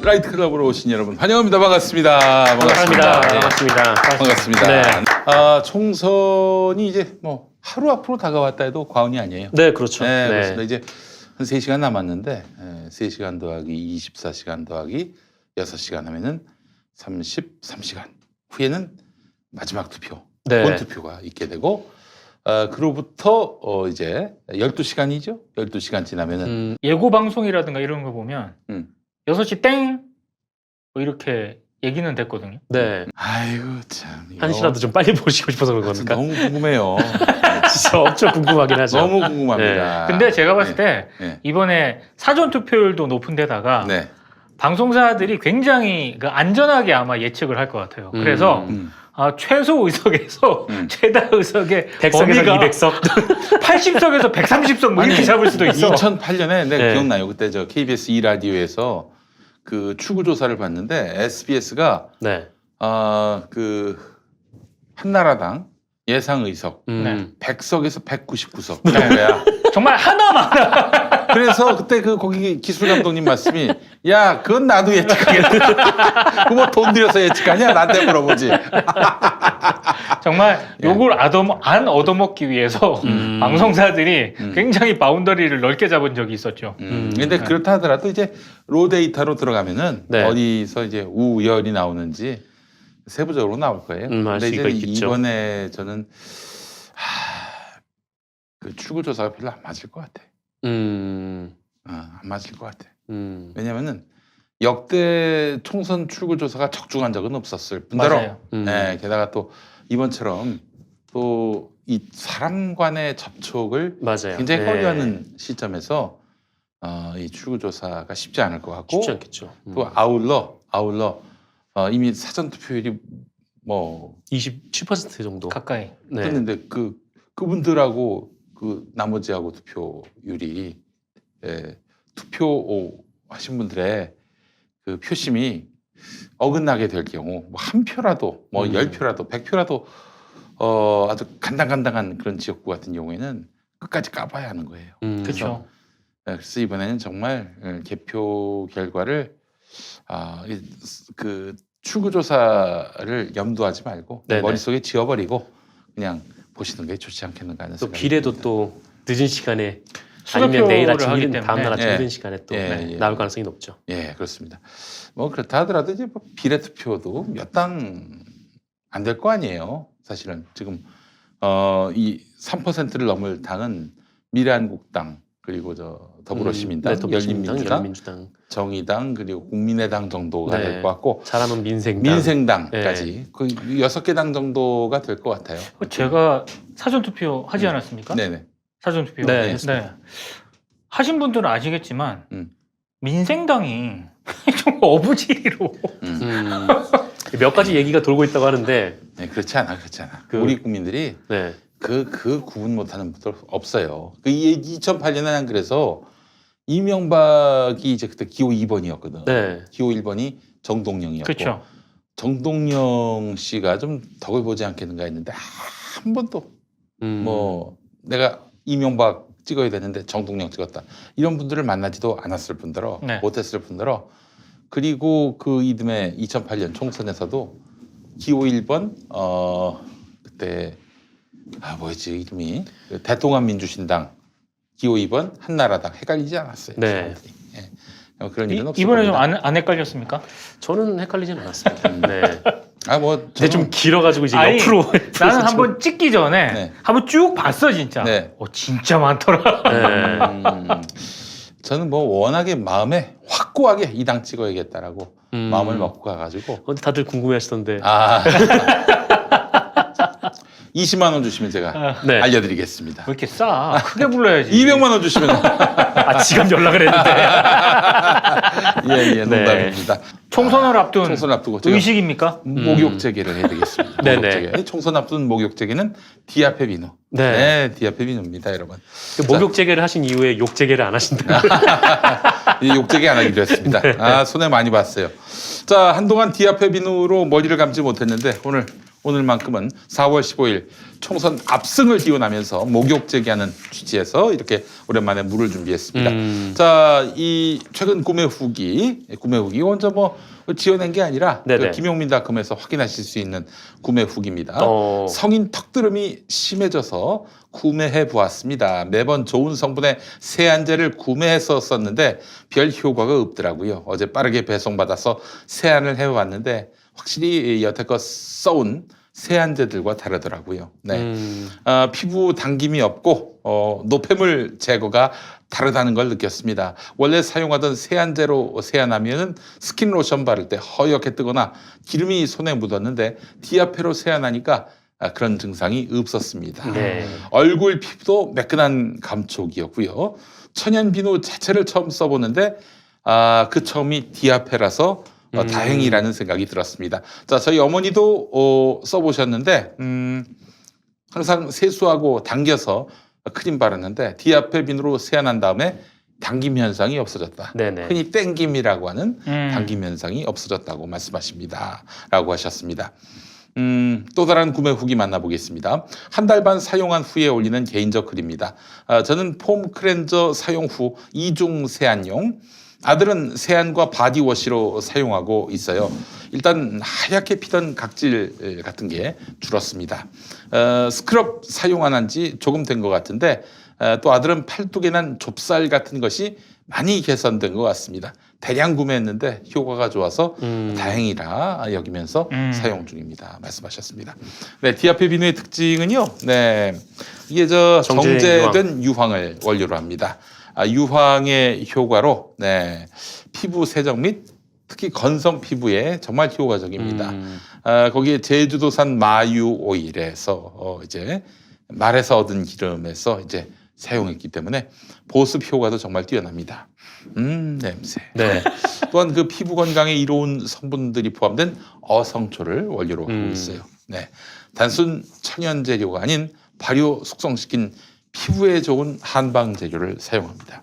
라이트 클럽으로 오신 여러분 환영합니다. 반갑습니다. 반갑습니다. 네. 반갑습니다. 반갑습니다. 네. 총선이 이제 뭐 하루 앞으로 다가왔다 해도 과언이 아니에요. 네, 그렇죠. 네, 그렇습니다. 이제 한 3시간 남았는데 3시간 더하기 24시간 더하기 6시간 하면은 33시간 후에는 마지막 투표, 네. 본투표가 있게 되고 그로부터 이제 12시간이죠. 12시간 지나면은 예고 방송이라든가 이런 거 보면 6시 땡! 뭐 이렇게 얘기는 됐거든요. 네. 아이고 참 이거 한시라도 좀 빨리 보시고 싶어서 그런 겁니까? 너무 궁금해요. 진짜 엄청 궁금하긴 하죠. 너무 궁금합니다. 근데 제가 봤을 때 네. 이번에 사전 투표율도 높은 데다가 네. 방송사들이 굉장히 안전하게 아마 예측을 할 것 같아요. 그래서 최소 의석에서 최다 의석의 100석에서 범위가 200석. 80석에서 130석 뭐 이렇게 잡을 수도 있어. 2008년에 내가 네. 기억나요. 그때 저 KBS 2라디오에서 그 추구 조사를 봤는데 SBS가 네. 그 한나라당 예상 의석 네. 100석에서 199석 이런 거야. 정말 하나만 그래서 그때 그 거기 기술 감독님 말씀이 야 그건 나도 예측하겠다. 그거 뭐 돈 들여서 예측하냐? 나한테 물어보지. 정말 요걸 안 얻어먹기 위해서 방송사들이 굉장히 바운더리를 넓게 잡은 적이 있었죠. 근데 그렇다 하더라도 이제 로 데이터로 들어가면은 네. 어디서 이제 우열이 나오는지 세부적으로 나올 거예요. 알 근데 수가 이제 있겠죠. 이번에 저는 그 출구 조사가 별로 안 맞을 것 같아. 안 맞을 것 같아. 왜냐면은 역대 총선 출구 조사가 적중한 적은 없었을 뿐더러 맞아요. 네, 게다가 또 이번처럼 또 이 사람 간의 접촉을 맞아요. 굉장히 네. 꺼려하는 시점에서 이 출구 조사가 쉽지 않을 것 같고 쉽지 않겠죠. 또 아울러 이미 사전 투표율이 뭐 27% 정도. 가까이. 네. 했는데 그분들하고 그 나머지하고 투표율이 투표하신 분들의 그 표심이 어긋나게 될 경우 뭐 한 표라도 뭐 10표라도 100표라도 아주 간당간당한 그런 지역구 같은 경우에는 끝까지 까봐야 하는 거예요. 그렇죠. 그래서 이번에는 정말 개표 결과를 그 출구조사를 염두하지 말고 네네. 머릿속에 지워버리고 그냥 보시는 게 좋지 않겠는가 하는 또 생각이 비례도 듭니다. 또 늦은 시간에 수도표를 아니면 내일 아침 하기 이른 때문에. 다음 날 아침 예. 이른 시간에 또 예. 나올 가능성이 높죠. 예, 그렇습니다. 뭐 그렇다 하더라도 이제 뭐 비례 투표도 몇 당 안 될 거 아니에요. 사실은 지금 이 3%를 넘을 당은 미래한국당 그리고 저 더불어시민당, 네, 더불어시민당, 열린민주당, 열린민주당. 정의당 그리고 국민의당 정도가 네. 될 것 같고 잘하면 민생당. 민생당까지 그 6개 당 정도가 될 것 같아요. 제가 사전 투표 하지 않았습니까? 네네. 사전 투표. 네. 하신 분들은 아시겠지만 음. 민생당이 좀 어부지리로 몇 가지 얘기가 돌고 있다고 하는데 네, 그렇지 않아. 우리 국민들이 네. 그 구분 못하는 분들 없어요. 그 2008년에는 그래서 이명박이 이제 그때 기호 2번이었거든. 네. 기호 1번이 정동영이었고 그렇죠. 정동영 씨가 좀 덕을 보지 않겠는가 했는데 한 번도 뭐 내가 이명박 찍어야 되는데 정동영 찍었다. 이런 분들을 만나지도 않았을 뿐더러 네. 못했을 뿐더러 그리고 그 이듬해 2008년 총선에서도 기호 1번 그때 뭐였지 이름이 대통합민주신당 기호 2번 한나라당 헷갈리지 않았어요. 네. 사람들이. 예. 그런 일은 없을 이번에 좀 겁니다. 안 헷갈렸습니까? 저는 헷갈리진 않았습니다. 네. 뭐 근데 좀 길어가지고 이제 아니, 옆으로 나는 한번 찍기 전에 네. 한번 쭉 봤어 진짜. 네. 진짜 많더라. 네. 저는 뭐 워낙에 마음에 확고하게 이 당 찍어야겠다라고 마음을 먹고 가가지고 근데 다들 궁금해하시던데. 20만 원 주시면 제가 네. 알려드리겠습니다. 왜 이렇게 싸? 크게 불러야지. 200만 원 주시면 지금 연락을 했는데. 예, 농담입니다. 총선을 앞둔 총선 앞두고 제가 의식입니까? 목욕 재개를 해야 되겠습니다. 네네. 목욕 재개. 총선 앞둔 목욕 재개는 디아페 비누. 네. 네, 디아페 비누입니다, 여러분. 목욕 재개를 하신 이후에 욕 재개를 안 하신다. 욕 재개 안 하기로 했습니다. 손해 많이 봤어요. 자, 한동안 디아페 비누로 머리를 감지 못했는데 오늘 오늘만큼은 4월 15일 총선 압승을 기원하면서 목욕 제기하는 취지에서 이렇게 오랜만에 물을 준비했습니다. 자, 이 최근 구매 후기 먼저 뭐 지어낸 게 아니라 그 김용민닷컴에서 확인하실 수 있는 구매 후기입니다. 성인 턱드름이 심해져서 구매해 보았습니다. 매번 좋은 성분의 세안제를 구매해서 썼는데 별 효과가 없더라고요. 어제 빠르게 배송받아서 세안을 해왔는데 확실히 여태껏 써온 세안제들과 다르더라고요. 네. 피부 당김이 없고 노폐물 제거가 다르다는 걸 느꼈습니다. 원래 사용하던 세안제로 세안하면 스킨 로션 바를 때 허옇게 뜨거나 기름이 손에 묻었는데 디아페로 세안하니까 그런 증상이 없었습니다. 네. 얼굴 피부도 매끈한 감촉이었고요. 천연 비누 자체를 처음 써보는데 그 처음이 디아페라서 다행이라는 생각이 들었습니다. 자, 저희 어머니도 써보셨는데 항상 세수하고 당겨서 크림 바르는데 디아페 비누로 세안한 다음에 당김 현상이 없어졌다. 네네. 흔히 땡김이라고 하는 당김 현상이 없어졌다고 말씀하십니다. 라고 하셨습니다. 또 다른 구매 후기 만나보겠습니다. 한 달 반 사용한 후에 올리는 개인적 글입니다. 저는 폼 클렌저 사용 후 이중 세안용, 아들은 세안과 바디워시로 사용하고 있어요. 일단 하얗게 피던 각질 같은 게 줄었습니다. 스크럽 사용 안 한 지 조금 된 것 같은데 또 아들은 팔뚝에 난 좁쌀 같은 것이 많이 개선된 것 같습니다. 대량 구매했는데 효과가 좋아서 다행이라 여기면서 사용 중입니다. 말씀하셨습니다. 네, 디아페 비누의 특징은요. 네, 이게 정제된 유황을 원료로 합니다. 유황의 효과로 네, 피부 세정 및 특히 건성 피부에 정말 효과적입니다. 거기에 제주도산 마유 오일에서 이제 말에서 얻은 기름에서 이제 사용했기 때문에 보습 효과도 정말 뛰어납니다. 냄새. 네. 또한 그 피부 건강에 이로운 성분들이 포함된 어성초를 원료로 하고 있어요. 네, 단순 천연 재료가 아닌 발효 숙성시킨 피부에 좋은 한방 재료를 사용합니다.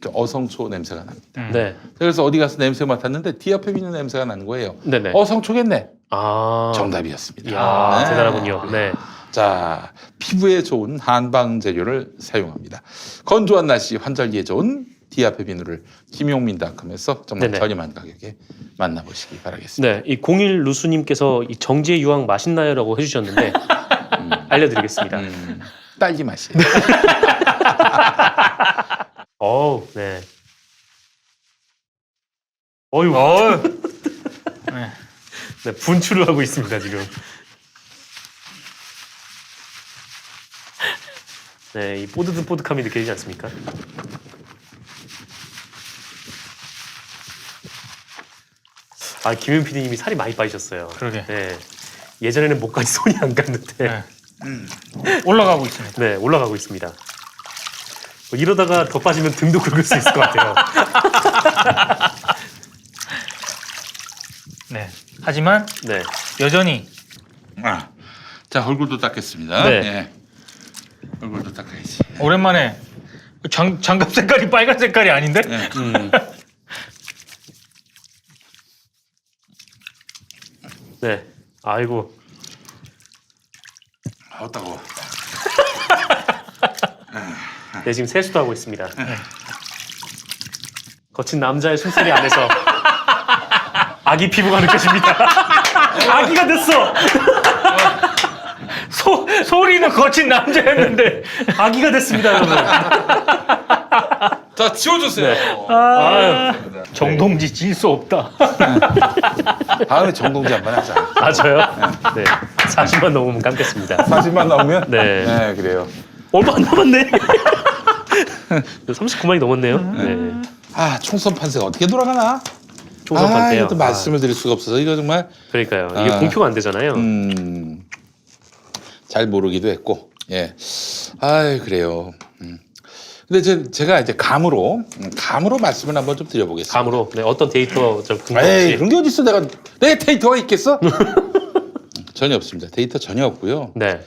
어성초 냄새가 납니다. 네. 그래서 어디 가서 냄새 맡았는데 디아페 비누 냄새가 나는 거예요. 네네. 어성초겠네. 아. 정답이었습니다. 이야, 대단하군요. 네. 자, 피부에 좋은 한방 재료를 사용합니다. 건조한 날씨 환절기에 좋은 디아페 비누를 김용민닷컴에서 정말 네네. 저렴한 가격에 만나보시기 바라겠습니다. 네, 이 01 루수님께서 이 정제 유황 맛있나요라고 해주셨는데 알려드리겠습니다. 딸기 맛이에요. 어우, 네. 어유, 네. 네, 분출을 하고 있습니다 지금. 네, 이 뽀드득뽀득함이 느껴지지 않습니까? 아, 김현 PD님이 살이 많이 빠지셨어요. 그러게. 네, 예전에는 목까지 손이 안 갔는데 네. 올라가고 있습니다. 네, 올라가고 있습니다. 뭐 이러다가 더 빠지면 등도 긁을 수 있을 것 같아요. 네. 하지만 네, 여전히 자, 얼굴도 닦겠습니다. 네. 네. 얼굴도 닦아야지. 오랜만에 장갑 색깔이 빨간 색깔이 아닌데? 네. 네, 아이고. 따가워. 네, 지금 세수도 하고 있습니다. 거친 남자의 숨소리 안에서 아기 피부가 느껴집니다. 아기가 됐어. 소리는 거친 남자였는데 아기가 됐습니다, 여러분. 자, 지워주세요. 네. 아유, 정동지 질 수 없다. 다음에 정동지 한번 하자. 맞아요. 네, 40만 넘으면 감겠습니다. 40만 나오면? 네. 네, 그래요. 얼마 안 남았네. 39만이 넘었네요. 네. 총선 판세가 어떻게 돌아가나? 총선 판세요. 이것도 말씀을 드릴 수가 없어서 이거 정말 그러니까요. 이게 공표가 안 되잖아요. 잘 모르기도 했고, 예. 그래요. 근데 제가 이제 감으로 말씀을 한번 좀 드려보겠습니다. 감으로 네, 어떤 데이터 좀 에이, 궁금한지. 그런 게 어디 있어? 내 데이터가 있겠어? 전혀 없습니다. 데이터 전혀 없고요. 네.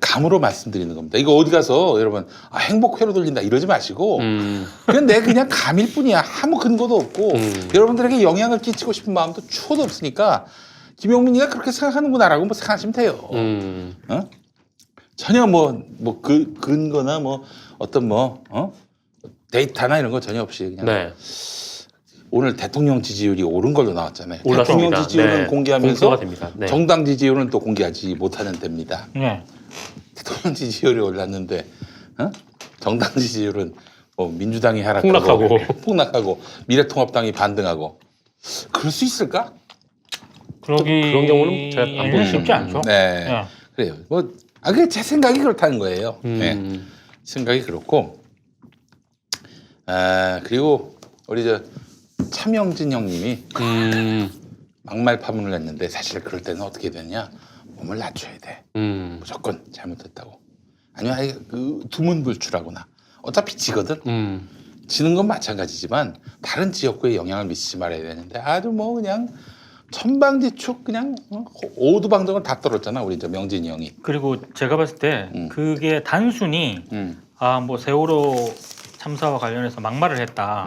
감으로 말씀드리는 겁니다. 이거 어디 가서 여러분 행복회로 돌린다 이러지 마시고 그냥 감일 뿐이야. 아무 근거도 없고 여러분들에게 영향을 끼치고 싶은 마음도 추호도 없으니까 김용민이가 그렇게 생각하는구나라고 뭐 생각하시면 돼요. 어? 전혀 근거나 어떤 데이터나 이런 거 전혀 없이 그냥 네. 오늘 대통령 지지율이 오른 걸로 나왔잖아요. 올랐습니다. 대통령 지지율은 네. 공개하면서 공표가 됩니다. 네. 정당 지지율은 또 공개하지 못하는 데입니다. 네. 대통령 지지율이 올랐는데 정당 지지율은 민주당이 하락하고 폭락하고 미래통합당이 반등하고 그럴 수 있을까? 그런 경우는 잘 안 보이죠. 쉽지 않죠. 네, 네. 그래요. 그게 제 생각이 그렇다는 거예요. 네, 생각이 그렇고 그리고 우리 차명진 형님이 막말 파문을 했는데 사실 그럴 때는 어떻게 되냐? 몸을 낮춰야 돼. 무조건 잘못했다고. 아니면 아예 두문불출하거나 어차피 지거든. 지는 건 마찬가지지만 다른 지역구에 영향을 미치지 말아야 되는데 아주 그냥 천방지축 그냥 오두방정을 다 떨었잖아 우리 명진이 형이. 그리고 제가 봤을 때 그게 단순히 세월호 참사와 관련해서 막말을 했다.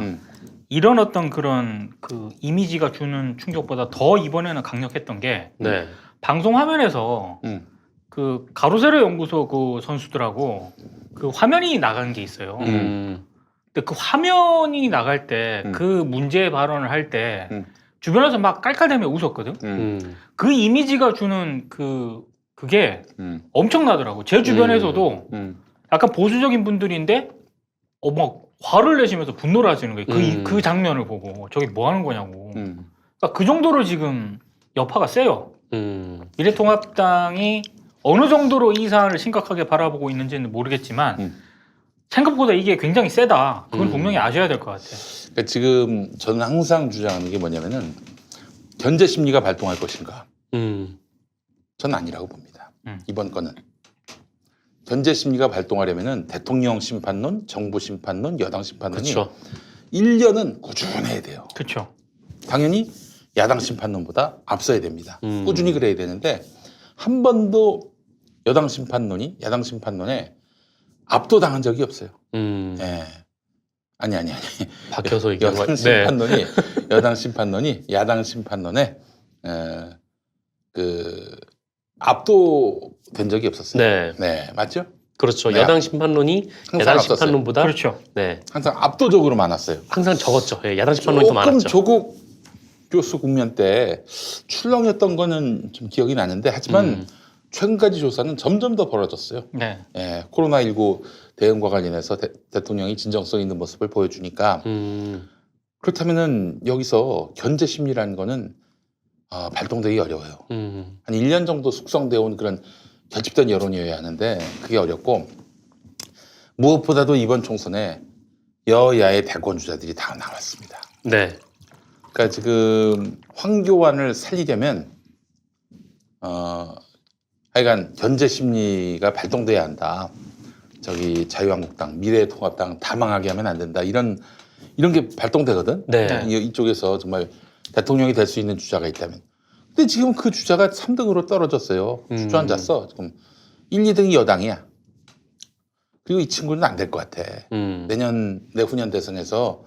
이런 어떤 그런 그 이미지가 주는 충격보다 더 이번에는 강력했던 게 네. 방송 화면에서 그 가로세로 연구소 그 선수들하고 그 화면이 나간 게 있어요. 근데 그 화면이 나갈 때 그 문제 발언을 할 때 주변에서 막 깔깔대며 웃었거든. 그 이미지가 주는 그게 엄청나더라고. 제 주변에서도 약간 보수적인 분들인데 막 화를 내시면서 분노를 하시는 거예요. 그 장면을 보고 저게 뭐 하는 거냐고. 그러니까 그 정도로 지금 여파가 세요. 미래통합당이 어느 정도로 이 사안을 심각하게 바라보고 있는지는 모르겠지만 생각보다 이게 굉장히 세다. 그건 분명히 아셔야 될 것 같아요. 그러니까 지금 저는 항상 주장하는 게 뭐냐면은 견제 심리가 발동할 것인가? 저는 아니라고 봅니다. 이번 건은 견제 심리가 발동하려면은 대통령 심판론, 정부 심판론, 여당 심판론이 그쵸. 1년은 꾸준해야 돼요. 그렇죠. 당연히 야당 심판론보다 앞서야 됩니다. 꾸준히 그래야 되는데 한 번도 여당 심판론이 야당 심판론에 압도당한 적이 없어요. 예. 아니. 박혀서 얘기하는 여당 심판론이 여당 심판론이 야당 심판론에 압도된 적이 없었어요. 네. 네, 맞죠? 그렇죠. 네. 여당 심판론이 항상 야당 앞섰어요. 심판론보다 그렇죠. 네. 항상 압도적으로 많았어요. 항상 적었죠. 예, 야당 심판론이 더 조금 많았죠. 조국 교수 국면 때 출렁였던 거는 좀 기억이 나는데 하지만 최근까지 조사는 점점 더 벌어졌어요. 네. 예, 코로나19 대응과 관련해서 대통령이 진정성 있는 모습을 보여주니까 그렇다면은 여기서 견제 심리라는 거는 발동되기 어려워요. 한 1년 정도 숙성되어 온 그런 결집된 여론이어야 하는데 그게 어렵고 무엇보다도 이번 총선에 여야의 대권 주자들이 다 나왔습니다. 네. 그러니까 지금 황교안을 살리려면 하여간 견제 심리가 발동돼야 한다. 자유한국당, 미래통합당 다 망하게 하면 안 된다. 이런 게 발동되거든. 네. 이쪽에서 정말 대통령이 될 수 있는 주자가 있다면. 근데 지금 그 주자가 3등으로 떨어졌어요. 주저앉았어. 지금 1, 2등이 여당이야. 그리고 이 친구는 안 될 것 같아. 내후년 대선에서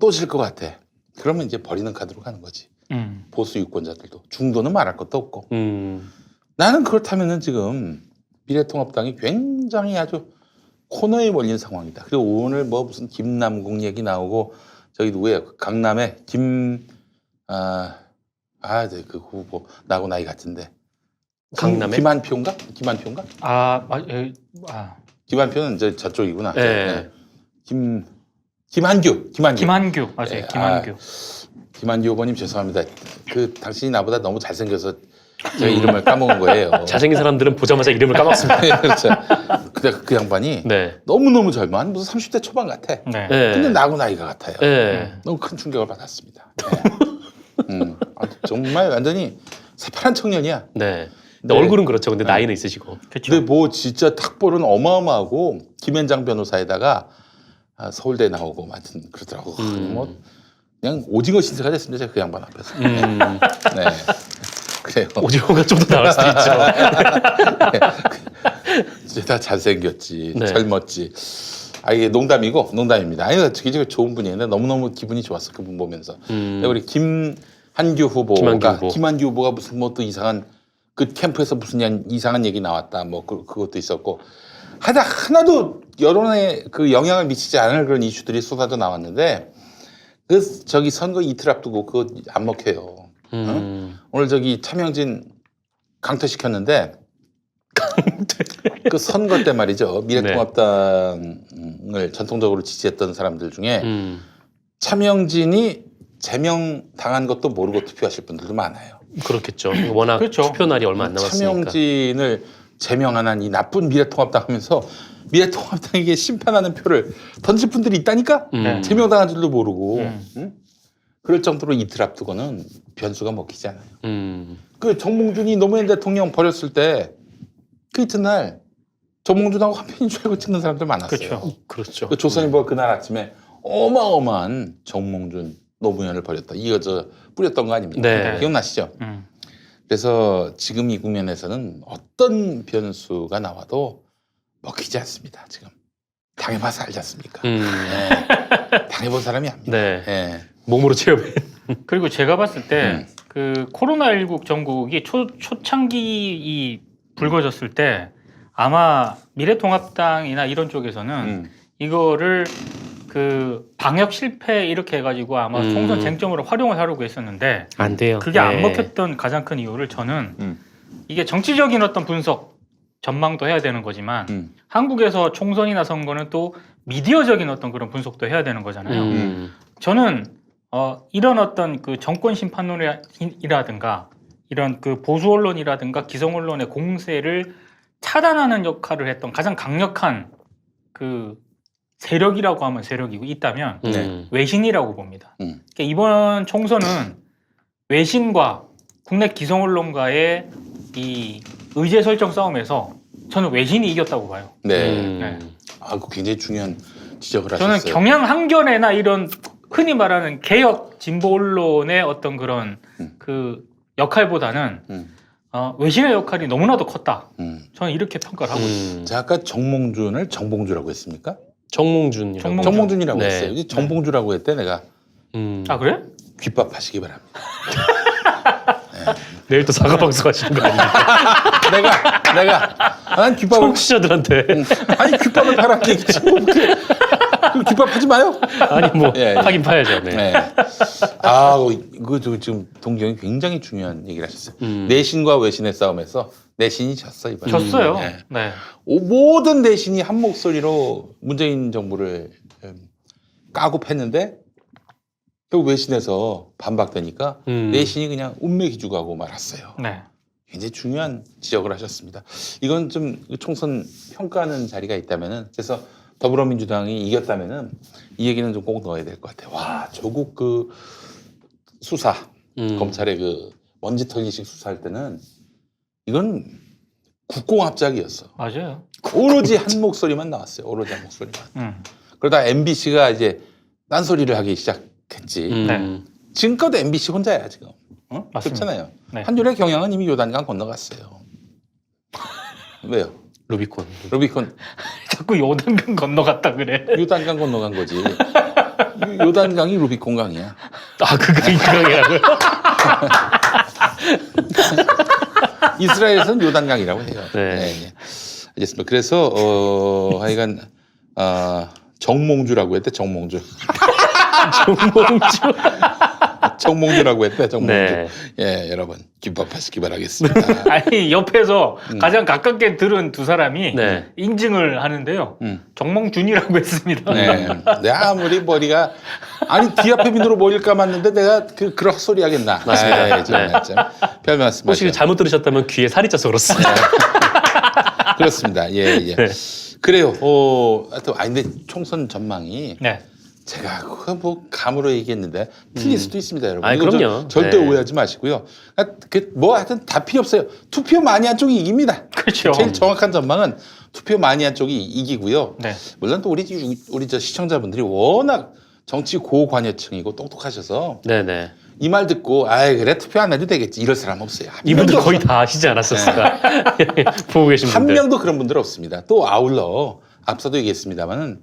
또 질 것 같아. 그러면 이제 버리는 카드로 가는 거지. 보수 유권자들도. 중도는 말할 것도 없고. 나는 그렇다면은 지금 미래통합당이 굉장히 아주 코너에 몰린 상황이다. 그리고 오늘 무슨 김남국 얘기 나오고 저기 누구야? 강남에 그 후보 나하고 나이 같은데. 강남에? 김한표인가? 김한표는 저쪽이구나. 네. 김한규. 김한규 맞아요. 네, 김한규. 김한규 후보님 죄송합니다. 당신이 나보다 너무 잘생겨서 제 이름을 까먹은 거예요. 잘생긴 사람들은 보자마자 이름을 까먹습니다. 네, 그렇죠. 근데 그 양반이 네. 너무너무 젊어. 한 무슨 30대 초반 같아. 네. 근데 나하고 나이가 같아요. 네. 너무 큰 충격을 받았습니다. 네. 정말 완전히 새파란 청년이야. 네. 근데 네. 얼굴은 그렇죠. 근데 나이는 있으시고. 그렇죠. 근데 진짜 탁볼은 어마어마하고 김현장 변호사에다가 서울대 나오고 하여튼 그러더라고. 그냥 오징어 신세가 됐습니다. 제가 그 양반 앞에서. 네. 그래요. 오징어가 좀 더 나을 수도 있죠. 이제 다 잘생겼지, 네. 젊었지. 이게 농담입니다. 아니, 되게 좋은 분이에요. 너무너무 기분이 좋았어, 그분 보면서. 우리 한규 후보가 김한규 후보. 후보가 무슨 뭐 또 이상한 그 캠프에서 무슨 이상한 얘기 나왔다 뭐 그것도 있었고 하나도 여론에 그 영향을 미치지 않을 그런 이슈들이 쏟아져 나왔는데 그 저기 선거 이틀 앞두고 그거 안 먹혀요. 응? 오늘 저기 차명진 강퇴시켰는데 그 선거 때 말이죠. 미래통합당을 전통적으로 지지했던 사람들 중에 차명진이 제명당한 것도 모르고 투표하실 분들도 많아요. 그렇겠죠. 워낙 그렇죠. 투표 날이 얼마 안 남았으니까. 차명진을 제명하는 이 나쁜 미래통합당 하면서 미래통합당에게 심판하는 표를 던질 분들이 있다니까? 제명당한 줄도 모르고. 응? 그럴 정도로 이틀 앞두고는 변수가 먹히지 않아요. 그 정몽준이 노무현 대통령 버렸을 때 그 이튿날 정몽준하고 한 편인 줄 알고 찍는 사람들 많았어요. 그렇죠. 그 조선일보가 그날 아침에 어마어마한 정몽준 노무현을 버렸다. 이거 저 뿌렸던 거 아닙니까? 네. 기억나시죠? 그래서 지금 이 국면에서는 어떤 변수가 나와도 먹히지 않습니다. 지금 당해봐서 알지 않습니까? 네. 당해본 사람이 압니다. 네. 네. 몸으로 체험해. 그리고 제가 봤을 때 그 코로나19 전국이 초창기 불거졌을 때 아마 미래통합당이나 이런 쪽에서는 이거를 그 방역 실패 이렇게 해가지고 아마 총선 쟁점으로 활용을 하려고 했었는데 안 돼요. 그게 안 먹혔던 가장 큰 이유를 저는 이게 정치적인 어떤 분석 전망도 해야 되는 거지만 한국에서 총선이나 선거는 또 미디어적인 어떤 그런 분석도 해야 되는 거잖아요. 저는 이런 어떤 그 정권 심판론이라든가 이런 그 보수 언론이라든가 기성 언론의 공세를 차단하는 역할을 했던 가장 강력한 그 세력이라고 하면 세력이고 있다면 외신이라고 봅니다. 그러니까 이번 총선은 외신과 국내 기성 언론과의 이 의제 설정 싸움에서 저는 외신이 이겼다고 봐요. 네. 아, 그 굉장히 중요한 지적을 하셨어요. 저는 경향 한겨레나 이런 흔히 말하는 개혁 진보 언론의 어떤 그런 그 역할보다는 외신의 역할이 너무나도 컸다. 저는 이렇게 평가를 하고 있습니다. 제가 아까 정몽준을 정봉주라고 했습니까? 정몽준이라고. 정몽준이라고 네. 했어요. 정봉주라고 했대 내가. 아 그래? 귓밥 하시기 바랍니다. 내일 또 사과 방송 하시는 거 아닙니까? 난 귓밥을 청취자들한테. 아니 귓밥을 하라는 얘기지 뭐 그렇게 귓밥 하지 마요. 아니 뭐 예. 하긴 파야죠. 네. 네. 아, 이거 지금 동경이 굉장히 중요한 얘기를 하셨어요. 내신과 외신의 싸움에서 내신이 졌어 이번에. 졌어요. 네. 네. 모든 내신이 한 목소리로 문재인 정부를 까고 팼는데 결국 외신에서 반박되니까 내신이 그냥 운매 기주가고 말았어요. 네. 굉장히 중요한 지적을 하셨습니다. 이건 좀 총선 평가하는 자리가 있다면은 그래서 더불어민주당이 이겼다면은 이 얘기는 좀 꼭 넣어야 될 것 같아요. 와, 조국 그 수사 검찰의 그 먼지 털기식 수사할 때는 이건 국공합작이었어. 맞아요. 오로지 한 목소리만 나왔어요. 오로지 한 목소리만. 그러다 MBC가 이제 딴소리를 하기 시작했지. 네. 지금껏 MBC 혼자야 지금. 어? 맞습니다. 그렇잖아요. 네. 한줄의 경향은 이미 요단강 건너갔어요. 왜요? 루비콘. 루비콘 자꾸 요단강 건너갔다 그래. 요단강 건너간 거지. 요단강이 루비콘 강이야. 아 그강이라고요? 이스라엘에서는 요단강이라고 해요. 네. 네. 알겠습니다. 그래서 하여간 정몽주라고 했대. 정몽주. 정몽주라고 했대. 정몽주. 네. 예, 여러분 김밥하시기 바라겠습니다. 아니 옆에서 가장 가깝게 들은 두 사람이 네. 인증을 하는데요. 정몽준이라고 했습니다. 네. 내가 아무리 머리가 아니 뒤 앞에 민으로 머리를 감았는데 내가 그런 헛소리 하겠나. 맞습니다. 참. 별 말씀 혹시 마세요. 잘못 들으셨다면 귀에 살이 쪄서 그렇습니다. 그렇습니다. 예, 예. 네. 그래요. 하여튼 근데 총선 전망이 네. 제가 그거 뭐 감으로 얘기했는데 틀릴 수도 있습니다, 여러분. 아니, 이거 그럼요. 절대 네. 오해하지 마시고요. 뭐 하여튼 다 필요 없어요. 투표 많이 한 쪽이 이깁니다. 그렇죠. 제일 정확한 전망은 투표 많이 한 쪽이 이기고요. 네. 물론 또 우리 저 시청자분들이 워낙 정치 고관여층이고 똑똑하셔서 네네. 이 말 듣고 그래 투표 안 해도 되겠지 이럴 사람 없어요. 한 이분들 명도 거의 다 아시지 않았었을까? 보고 계신 한 분들. 명도 그런 분들 없습니다. 또 아울러 앞서도 얘기했습니다만은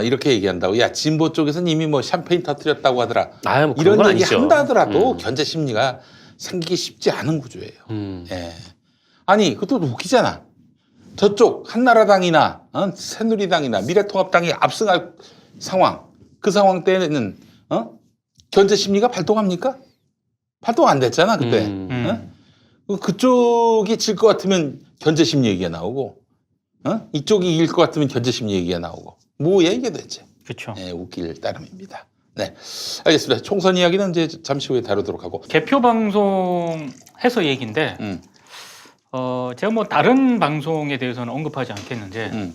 이렇게 얘기한다고. 야, 진보 쪽에서는 이미 뭐 샴페인 터뜨렸다고 하더라. 아, 뭐 그런 이런 건 얘기 아니죠. 한다 하더라도 견제 심리가 생기기 쉽지 않은 구조예요. 예. 아니, 그것도 웃기잖아. 저쪽 한나라당이나 새누리당이나 미래통합당이 압승할 상황, 그 상황 때는 견제 심리가 발동합니까? 발동 안 됐잖아 그때. 그쪽이 질 것 같으면 견제 심리 얘기가 나오고, 이쪽이 이길 것 같으면 견제 심리 얘기가 나오고, 뭐야 이게 대체? 그렇죠. 네, 웃길 따름입니다. 네, 알겠습니다. 총선 이야기는 이제 잠시 후에 다루도록 하고. 개표 방송해서 얘기인데 제가 뭐 다른 방송에 대해서는 언급하지 않겠는데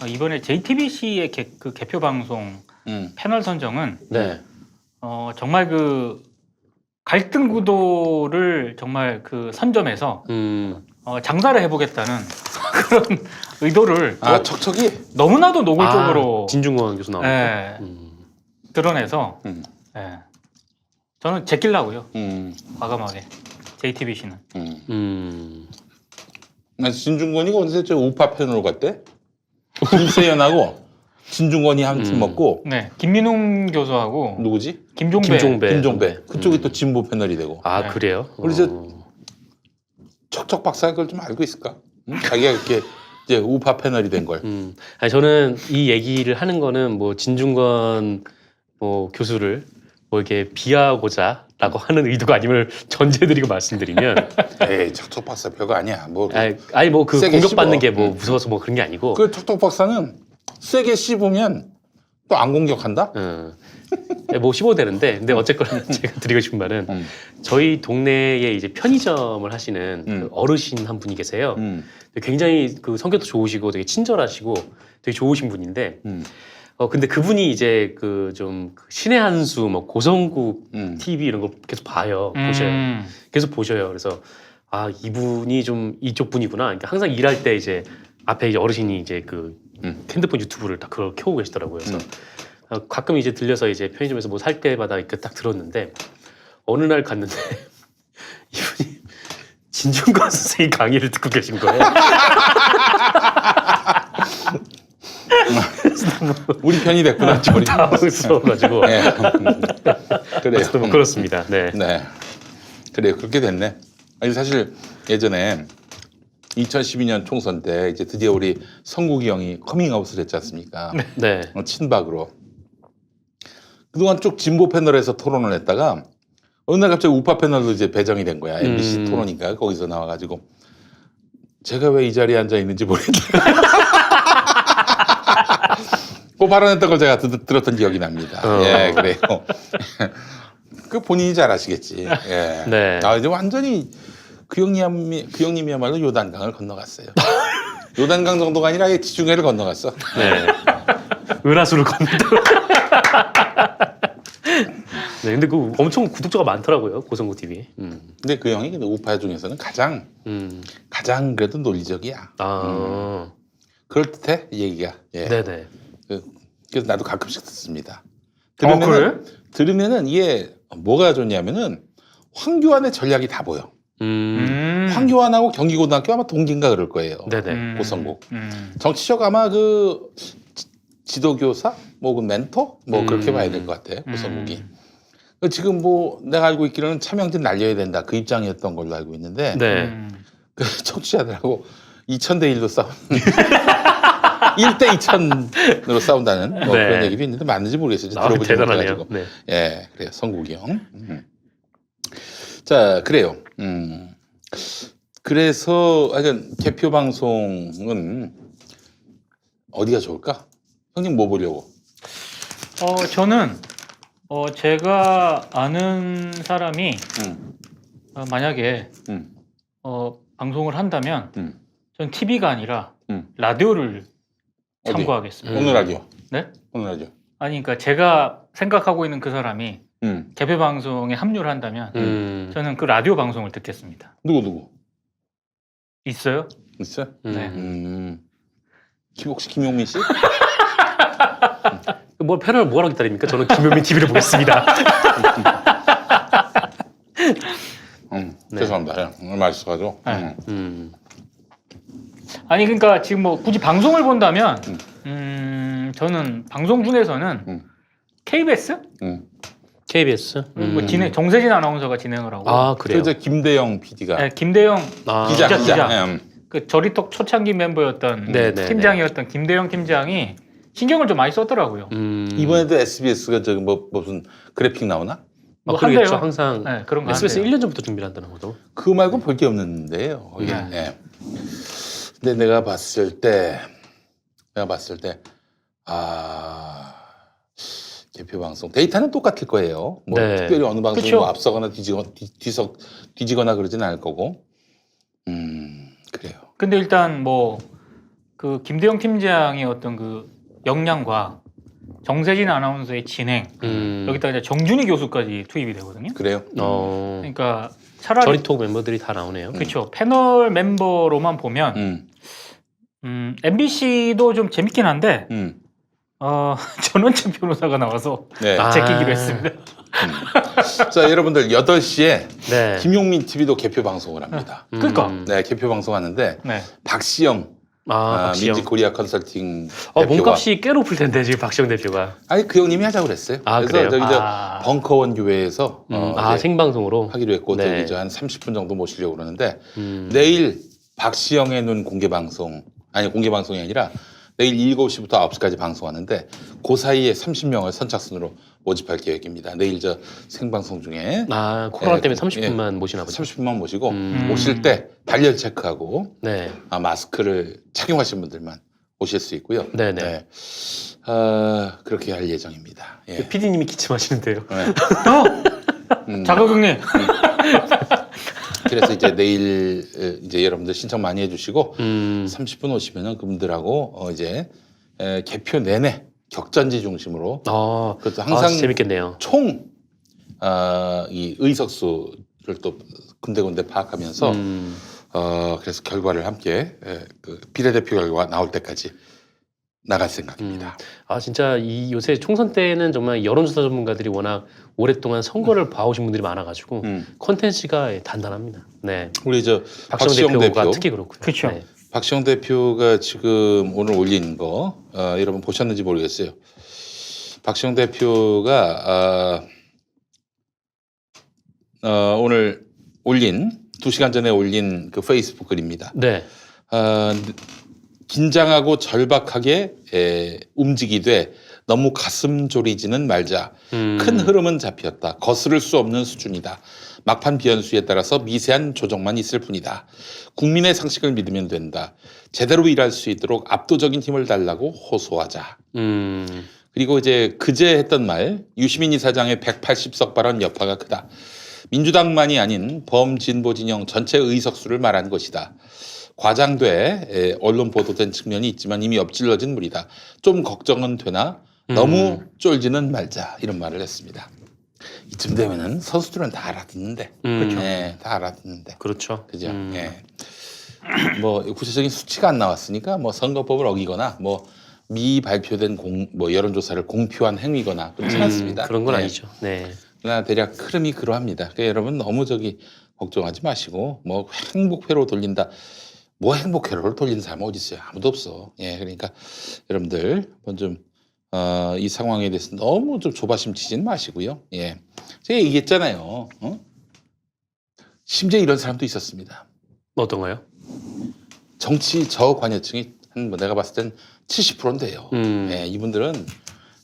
이번에 JTBC의 그 개표 방송 패널 선정은 네. 정말 그 갈등 구도를 정말 그 선점해서 장사를 해보겠다는 그런 의도를 척척이. 너무나도 노골적으로 진중권 교수 나오니까. 예, 드러내서 예, 저는 제끼려고요. 과감하게 JTBC는. 진중권이가 언제 저 우파 편으로 갔대? 김세연하고 진중권이 한 팀 먹고 네, 김민웅 교수하고 누구지? 김종배. 그쪽이 또 진보 패널이 되고. 아, 네. 그래요? 우리 척척 박사가 그걸 좀 알고 있을까? 자기가 이렇게 이제 우파 패널이 된 걸. 아니, 저는 이 얘기를 하는 거는 뭐 진중권 뭐 교수를 뭐 이렇게 비하하고자라고 하는 의도가 아님을 전제드리고 말씀드리면, 에이, 척척 박사 별거 아니야. 뭐 아니 뭐 그 세게 공격받는 씹어. 게 뭐 무서워서 뭐 그런 게 아니고. 그 척척 박사는 세게 씹으면 또 안 공격한다? 뭐 씹어대는데, 근데 어쨌거나 제가 드리고 싶은 말은 저희 동네에 이제 편의점을 하시는 그 어르신 한 분이 계세요. 굉장히 그 성격도 좋으시고 되게 친절하시고 되게 좋으신 분인데, 근데 그분이 이제 그 좀 신의 한수, 뭐 고성국 TV 이런 걸 계속 봐요. 보셔요. 계속 보셔요. 그래서 아, 이분이 좀 이쪽 분이구나. 그러니까 항상 일할 때 이제 앞에 이제 어르신이 이제 그 핸드폰 유튜브를 다 그걸 켜고 계시더라고요. 그래서 가끔 이제 들려서 이제 편의점에서 뭐 살 때마다 이렇게 딱 들었는데, 어느 날 갔는데 이분이 진중권 선생님 강의를 듣고 계신 거예요. 우리 편이 됐구나. 좀 당황스러워가지고. 네. 그래요. 뭐 그렇습니다. 네. 네. 그래요. 그렇게 됐네. 아니, 사실 예전에 2012년 총선 때 이제 드디어 우리 성국이 형이 커밍아웃을 했지 않습니까? 네. 친박으로. 그동안 쭉 진보 패널에서 토론을 했다가 어느 날 갑자기 우파 패널로 이제 배정이 된 거야. MBC 토론인가 거기서 나와가지고 제가 왜 이 자리에 앉아 있는지 모르겠다. 그 발언했던 걸 제가 들었던 기억이 납니다. 예, 그래요. 그 본인이 잘 아시겠지. 예. 네. 이제 완전히 그 형님이야말로 요단강을 건너갔어요. 요단강 정도가 아니라 아예 지중해를 건너갔어. 네. 은하수를 건너다. 네, 근데 그 엄청 구독자가 많더라고요, 고성국 TV. 근데 그 형이 우파 중에서는 가장 그래도 논리적이야. 그럴듯해 얘기가. 예. 네네. 그래서 나도 가끔씩 듣습니다. 그래? 들으면은 이게 뭐가 좋냐면은 황교안의 전략이 다 보여. 황교안하고 경기고등학교 아마 동기인가 그럴 거예요. 네네. 고성국. 정치적 아마 그 지도교사, 뭐 그 멘토, 뭐 그렇게 봐야 될 것 같아. 고성국이. 지금 뭐 내가 알고 있기로는 차명진 날려야 된다 그 입장이었던 걸로 알고 있는데, 네. 그 청취자들하고 2000대 1로 싸우는 1대 2000으로 싸운다는 뭐 네. 그런 얘기도 있는데 맞는지 모르겠어요. 아, 들어보지 대단하네요. 못해가지고. 네. 예, 그래요. 성국이 형. 자, 그래요. 그래서 하여간 개표 방송은 어디가 좋을까? 형님 뭐 보려고? 저는 제가 아는 사람이 만약에 방송을 한다면 전 TV가 아니라 라디오를 어디? 참고하겠습니다. 오늘 라디오. 네? 오늘 라디오. 아니 그러니까 제가 생각하고 있는 그 사람이 개표 방송에 합류를 한다면 저는 그 라디오 방송을 듣겠습니다. 누구? 있어요? 있어요? 네. 혹시 김용민 씨? 뭐 패널 뭐하러 기다립니까? 저는 김효민 TV를 보겠습니다. 네. 죄송합니다. 오늘 맛있어가지고. 네. 아니 그러니까 지금 뭐 굳이 방송을 본다면 저는 방송 중에서는 KBS KBS. 뭐 진행 정세진 아나운서가 진행을 하고 아 그래요. 그저 김대영 PD가 네, 김대영 기자. 그 저리톡 초창기 멤버였던 네네. 팀장이었던 김대영 팀장이 신경을 좀 많이 썼더라고요. 이번에도 SBS가 저기 뭐 무슨 그래픽 나오나? 뭐 그러겠죠. 한대요. 항상 네, 그런 거 SBS 한대요. 1년 전부터 준비를 한다는 거죠. 그거 말고 볼 게 없는데요. 이게. 네. 예. 근데 내가 봤을 때 개표 방송 데이터는 똑같을 거예요. 뭐 네. 특별히 어느 방송이 그쵸. 뭐 앞서거나 뒤지거나 그러진 않을 거고. 그래요. 근데 일단 뭐 그 김대영 팀장의 어떤 그 역량과 정세진 아나운서의 진행 여기다 이제 정준희 교수까지 투입이 되거든요. 그래요. 그러니까 차라리 저리톡 멤버들이 다 나오네요. 그렇죠. 패널 멤버로만 보면 MBC도 좀 재밌긴 한데 전원천 변호사가 나와서 네. 제끼기로 했습니다. 자, 여러분들 8시에 네. 김용민 TV도 개표 방송을 합니다. 그러니까. 네, 개표 방송하는데 네. 박시영 박시영. 민지 코리아 컨설팅 대표가 몸값이 꽤 높을 텐데 지금 박시영 대표가. 아니 그 형님이 하자고 그랬어요. 그래서 그래요? 저기 벙커원 교회에서 이제 생방송으로 하기로 했고 네. 저기 한 30분 정도 모시려고 그러는데 내일 박시영의 눈 공개 방송이 아니라 내일 7시부터 9시까지 방송하는데 그 사이에 30명을 선착순으로 모집할 계획입니다. 내일 저 생방송 중에 코로나 때문에 30분만 모시나 보죠. 30분만 모시고 오실 때 발열 체크하고 네. 마스크를 착용하신 분들만 오실 수 있고요. 네네. 네. 그렇게 할 예정입니다. 예. PD님이 기침하시는데요. 네. 자가격리. 그래서 이제 내일 이제 여러분들 신청 많이 해주시고 30분 오시면은 그분들하고 이제 개표 내내 격전지 중심으로 그것도 항상 재밌겠네요. 총 이 의석수를 또 군데군데 파악하면서 그래서 결과를 함께 그 비례대표 결과가 나올 때까지 나갈 생각입니다. 진짜 이 요새 총선 때는 정말 여론조사 전문가들이 워낙 오랫동안 선거를 봐오신 분들이 많아가지고 콘텐츠가 단단합니다. 네. 우리 저 박시영 박시영 대표가 대표 특히 그렇고요. 그렇죠. 네. 박시영 대표가 지금 오늘 올린 거 여러분 보셨는지 모르겠어요. 박시영 대표가 오늘 올린 2시간 전에 올린 그 페이스북 글입니다. 네. 긴장하고 절박하게 움직이되 너무 가슴 졸이지는 말자. 큰 흐름은 잡혔다. 거스를 수 없는 수준이다. 막판 비연수에 따라서 미세한 조정만 있을 뿐이다. 국민의 상식을 믿으면 된다. 제대로 일할 수 있도록 압도적인 힘을 달라고 호소하자. 그리고 이제 그제 했던 말, 유시민 이사장의 180석 발언 여파가 크다. 민주당만이 아닌 범진보 진영 전체 의석수를 말한 것이다. 과장돼 언론 보도된 측면이 있지만 이미 엎질러진 물이다. 좀 걱정은 되나 너무 쫄지는 말자 이런 말을 했습니다. 이쯤 되면은 선수들은 다 알아듣는데, 그렇죠. 네, 다 알아듣는데, 그렇죠. 그죠? 예. 뭐 구체적인 수치가 안 나왔으니까 뭐 선거법을 어기거나 뭐 미발표된 여론조사를 공표한 행위거나 그렇지 않습니다. 그런 건 예. 아니죠. 네. 그러나 대략 흐름이 그러합니다. 그러니까 여러분 너무 걱정하지 마시고 뭐 행복회로 돌린다. 뭐 행복회로를 돌리는 사람은 어디 있어요? 아무도 없어. 예, 그러니까 여러분들 좀 이 상황에 대해서 너무 좀 조바심 치지는 마시고요. 예, 제가 얘기했잖아요. 심지어 이런 사람도 있었습니다. 어떤가요? 정치 저관여층이 내가 봤을 땐 70%는 돼요. 음. 예, 이분들은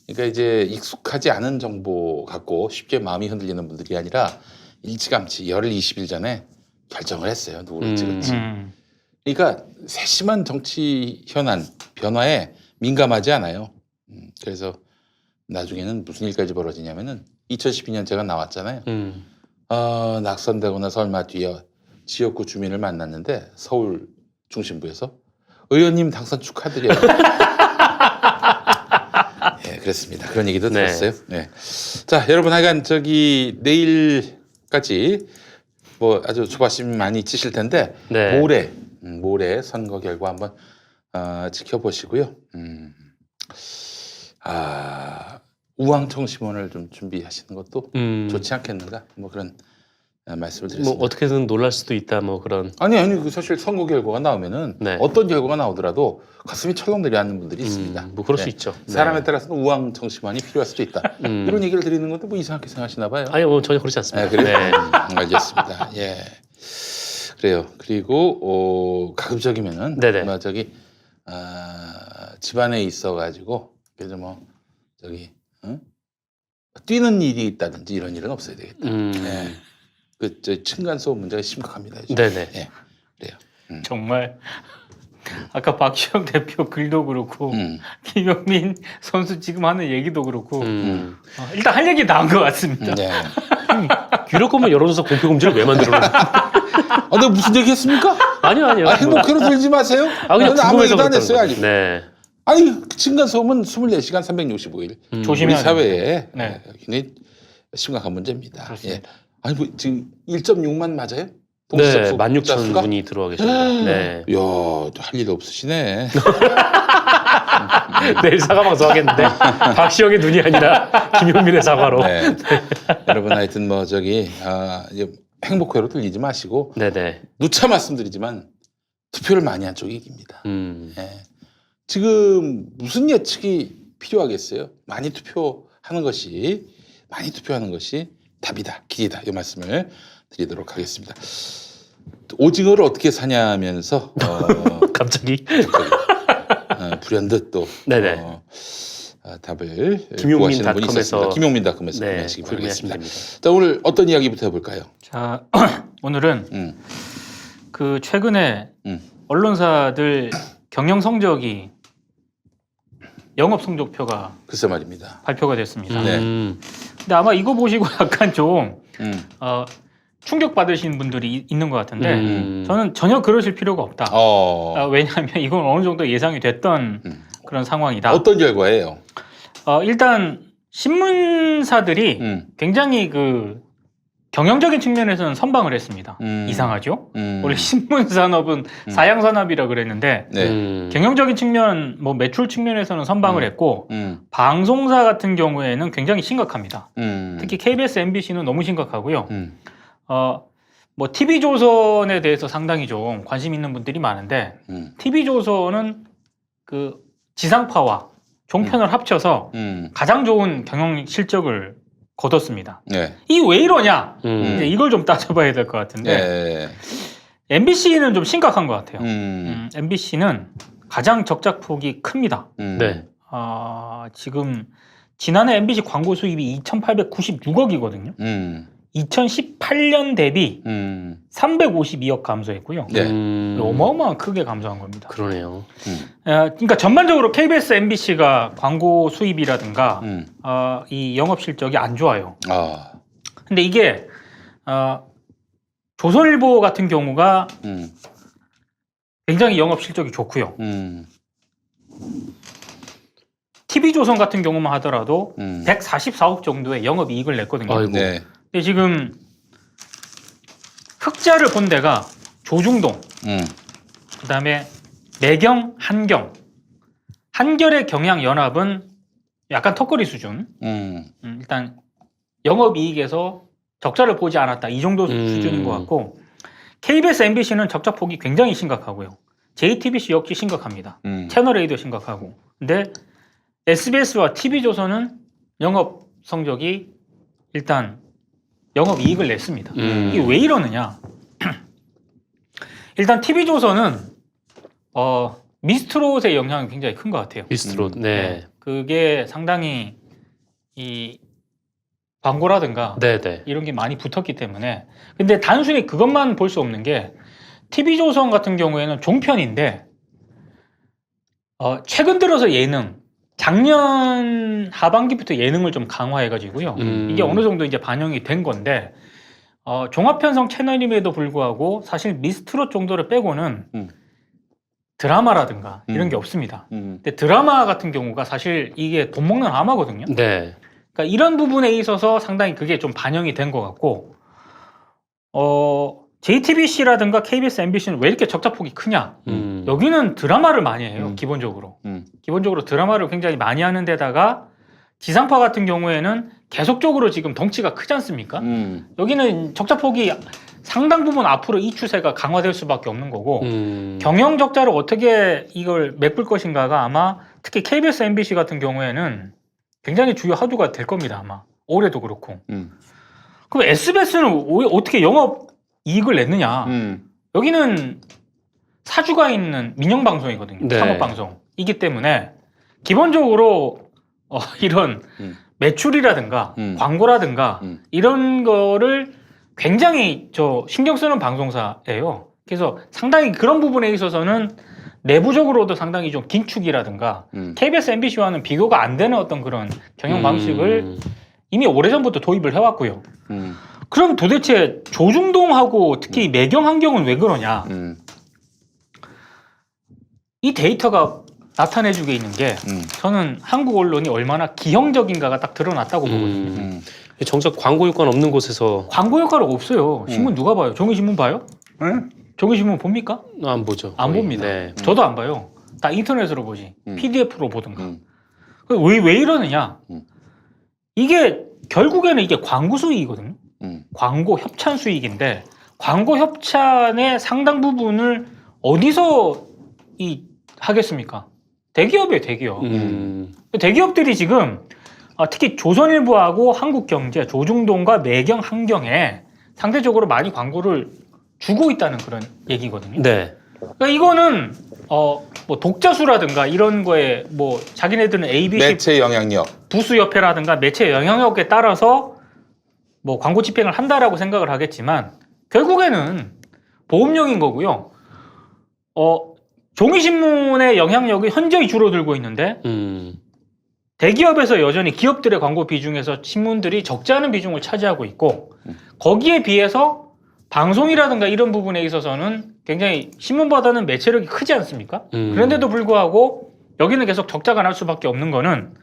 그러니까 이제 익숙하지 않은 정보 갖고 쉽게 마음이 흔들리는 분들이 아니라 일찌감치 열흘 20일 전에 결정을 했어요. 누구를 찍을지. 그러니까 세심한 정치 현안, 변화에 민감하지 않아요. 그래서 나중에는 무슨 일까지 벌어지냐면은 2012년 제가 나왔잖아요. 낙선되고 나서 얼마 뒤에 지역구 주민을 만났는데 서울 중심부에서 의원님 당선 축하드려요. 예, 그렇습니다. 그런 얘기도 네. 들었어요. 네. 자, 여러분 하여간 내일까지 뭐 아주 조바심 많이 치실 텐데 네. 모레 선거 결과 한번 지켜보시고요. 우왕청심원을 좀 준비하시는 것도 좋지 않겠는가? 뭐 그런 말씀을 뭐 드렸습니다. 어떻게든 놀랄 수도 있다 뭐 그런. 아니 그 사실 선거 결과가 나오면은 네. 어떤 결과가 나오더라도 가슴이 철렁 내려앉는 분들이 있습니다. 뭐 그럴 네. 수 있죠. 네. 사람에 따라서는 우왕정심환이 필요할 수도 있다. 이런 얘기를 드리는 건데 뭐 이상하게 생각하시나 봐요. 아니 뭐 전혀 그렇지 않습니다. 네, 그래요? 네. 알겠습니다. 예. 그래요. 그리고 가급적이면은 네네. 뭐 저기 집안에 있어가지고 그래서 뭐 저기 뛰는 일이 있다든지 이런 일은 없어야 되겠다. 예. 그 층간 소음 문제가 심각합니다. 요즘. 네네. 예. 그래요. 정말 아까 박시영 대표 글도 그렇고 김용민 선수 지금 하는 얘기도 그렇고 일단 할 얘기 나온 것 같습니다. 네. 이럴 거면 여론조사 공표 금지를 왜 만들어? 내가 무슨 얘기했습니까? 아니요. 행복회로 들지 마세요. 그냥 나는 아무 궁금해서 얘기도 안 그랬다는 했어요 거죠. 아직. 네. 아니 층간 소음은 24시간 365일 우리 조심해야 사회에 네. 굉장히 심각한 문제입니다. 그렇습니다. 예. 아니 뭐 지금 1.6만 맞아요? 네, 동시접속 16,000 분이 들어와 계십니다. 네. 이야, 할 일 없으시네. 내일 사과방송 하겠는데 박시영의 눈이 아니라 김용민의 사과로. 네. 여러분 하여튼 뭐 저기 이제 행복회로 들리지 마시고 네네. 누차 말씀드리지만 투표를 많이 한 쪽이 이깁니다. 예. 지금 무슨 예측이 필요하겠어요? 많이 투표하는 것이 답이다, 길이다. 이 말씀을 드리도록 하겠습니다. 오징어를 어떻게 사냐면서 갑자기. 불현듯 또 네네. 답을 김용민 구하시는 분이 닷컴에서 있었습니다. 김용민닷컴에서 네, 구매하시기 구매하시면 바라겠습니다. 됩니다. 자, 오늘 어떤 이야기부터 해볼까요? 자 오늘은 음, 그 최근에 음. 언론사들 경영 성적이 영업 성적표가 글쎄 말입니다. 발표가 됐습니다. 네. 근데 아마 이거 보시고 약간 좀 음. 충격 받으시는 분들이 있는 것 같은데 음. 저는 전혀 그러실 필요가 없다. 왜냐하면 이건 어느 정도 예상이 됐던 그런 상황이다. 어떤 결과예요? 일단 신문사들이 굉장히 그 경영적인 측면에서는 선방을 했습니다. 이상하죠? 원래 신문 산업은 사양 산업이라 그랬는데 네. 경영적인 측면, 뭐 매출 측면에서는 선방을 했고 방송사 같은 경우에는 굉장히 심각합니다. 특히 KBS, MBC는 너무 심각하고요. 뭐 TV조선에 대해서 상당히 좀 관심 있는 분들이 많은데 TV조선은 그 지상파와 종편을 합쳐서 가장 좋은 경영 실적을 거뒀습니다. 네. 이 왜 이러냐? 이제 이걸 좀 따져봐야 될 것 같은데 네. MBC는 좀 심각한 것 같아요. MBC는 가장 적자폭이 큽니다. 네. 지금 지난해 MBC 광고 수입이 2,896억이거든요. 2018년 대비 352억 감소했고요. 네. 어마어마한 크게 감소한 겁니다. 그러네요. 그러니까 전반적으로 KBS, MBC가 광고 수입이라든가 이 영업 실적이 안 좋아요. 근데 이게 조선일보 같은 경우가 굉장히 영업 실적이 좋고요. TV조선 같은 경우만 하더라도 144억 정도의 영업 이익을 냈거든요. 아이고. 네. 근데 지금 흑자를 본 데가 조중동, 그다음에 매경, 한경, 한결의 경향연합은 약간 턱걸이 수준. 일단 영업이익에서 적자를 보지 않았다 이 정도 수준인 것 같고 KBS, MBC는 적자폭이 굉장히 심각하고요. JTBC 역시 심각합니다. 채널A도 심각하고. 근데 SBS와 TV조선은 영업 성적이 일단 영업이익을 냈습니다. 이게 왜 이러느냐? 일단 TV조선은 미스트롯의 영향이 굉장히 큰 것 같아요. 미스트롯. 네. 그게 상당히 이 광고라든가 네네. 이런 게 많이 붙었기 때문에 근데 단순히 그것만 볼 수 없는 게 TV조선 같은 경우에는 종편인데 최근 들어서 예능 작년 하반기부터 예능을 좀 강화해가지고요. 이게 어느 정도 이제 반영이 된 건데 종합편성 채널임에도 불구하고 사실 미스트롯 정도를 빼고는 드라마라든가 이런 게 없습니다. 근데 드라마 같은 경우가 사실 이게 돈 먹는 하마거든요. 네. 그러니까 이런 부분에 있어서 상당히 그게 좀 반영이 된 것 같고 JTBC라든가 KBS, MBC는 왜 이렇게 적자폭이 크냐? 여기는 드라마를 많이 해요. 기본적으로. 기본적으로 드라마를 굉장히 많이 하는 데다가 지상파 같은 경우에는 계속적으로 지금 덩치가 크지 않습니까? 여기는 적자 폭이 상당 부분 앞으로 이 추세가 강화될 수밖에 없는 거고 경영 적자를 어떻게 이걸 메꿀 것인가가 아마 특히 KBS, MBC 같은 경우에는 굉장히 주요 화두가 될 겁니다. 아마 올해도 그렇고. 그럼 SBS는 어떻게 영업 이익을 냈느냐? 여기는 사주가 있는 민영 방송이거든요. 네. 상업 방송이기 때문에 기본적으로 이런 매출이라든가 광고라든가 이런 거를 굉장히 신경 쓰는 방송사예요. 그래서 상당히 그런 부분에 있어서는 내부적으로도 상당히 좀 긴축이라든가 KBS, MBC와는 비교가 안 되는 어떤 그런 경영 방식을 이미 오래전부터 도입을 해왔고요. 그럼 도대체 조중동하고 특히 매경환경은 왜 그러냐? 이 데이터가 나타내주고 있는 게 저는 한국 언론이 얼마나 기형적인가가 딱 드러났다고 보거든요. 정작 광고 효과는 없는 곳에서 광고 효과가 없어요. 신문 누가 봐요? 종이신문 봐요? 종이신문 봅니까? 안 보죠. 안 거의. 봅니다. 네. 저도 안 봐요. 다 인터넷으로 보지. PDF로 보든가. 왜 이러느냐? 이게 결국에는 이게 광고 수익이거든요. 광고 협찬 수익인데 광고 협찬의 상당 부분을 어디서 하겠습니까? 대기업이에요, 대기업. 대기업들이 지금 특히 조선일보하고 한국경제, 조중동과 매경환경에 상대적으로 많이 광고를 주고 있다는 그런 얘기거든요. 네. 그러니까 이거는 뭐 독자수라든가 이런 거에 뭐 자기네들은 ABC 매체 영향력. 부수협회라든가 매체 영향력에 따라서 뭐 광고 집행을 한다라고 생각을 하겠지만 결국에는 보험용인 거고요. 종이신문의 영향력이 현저히 줄어들고 있는데 대기업에서 여전히 기업들의 광고 비중에서 신문들이 적지 않은 비중을 차지하고 있고 거기에 비해서 방송이라든가 이런 부분에 있어서는 굉장히 신문보다는 매체력이 크지 않습니까? 그런데도 불구하고 여기는 계속 적자가 날 수밖에 없는 거는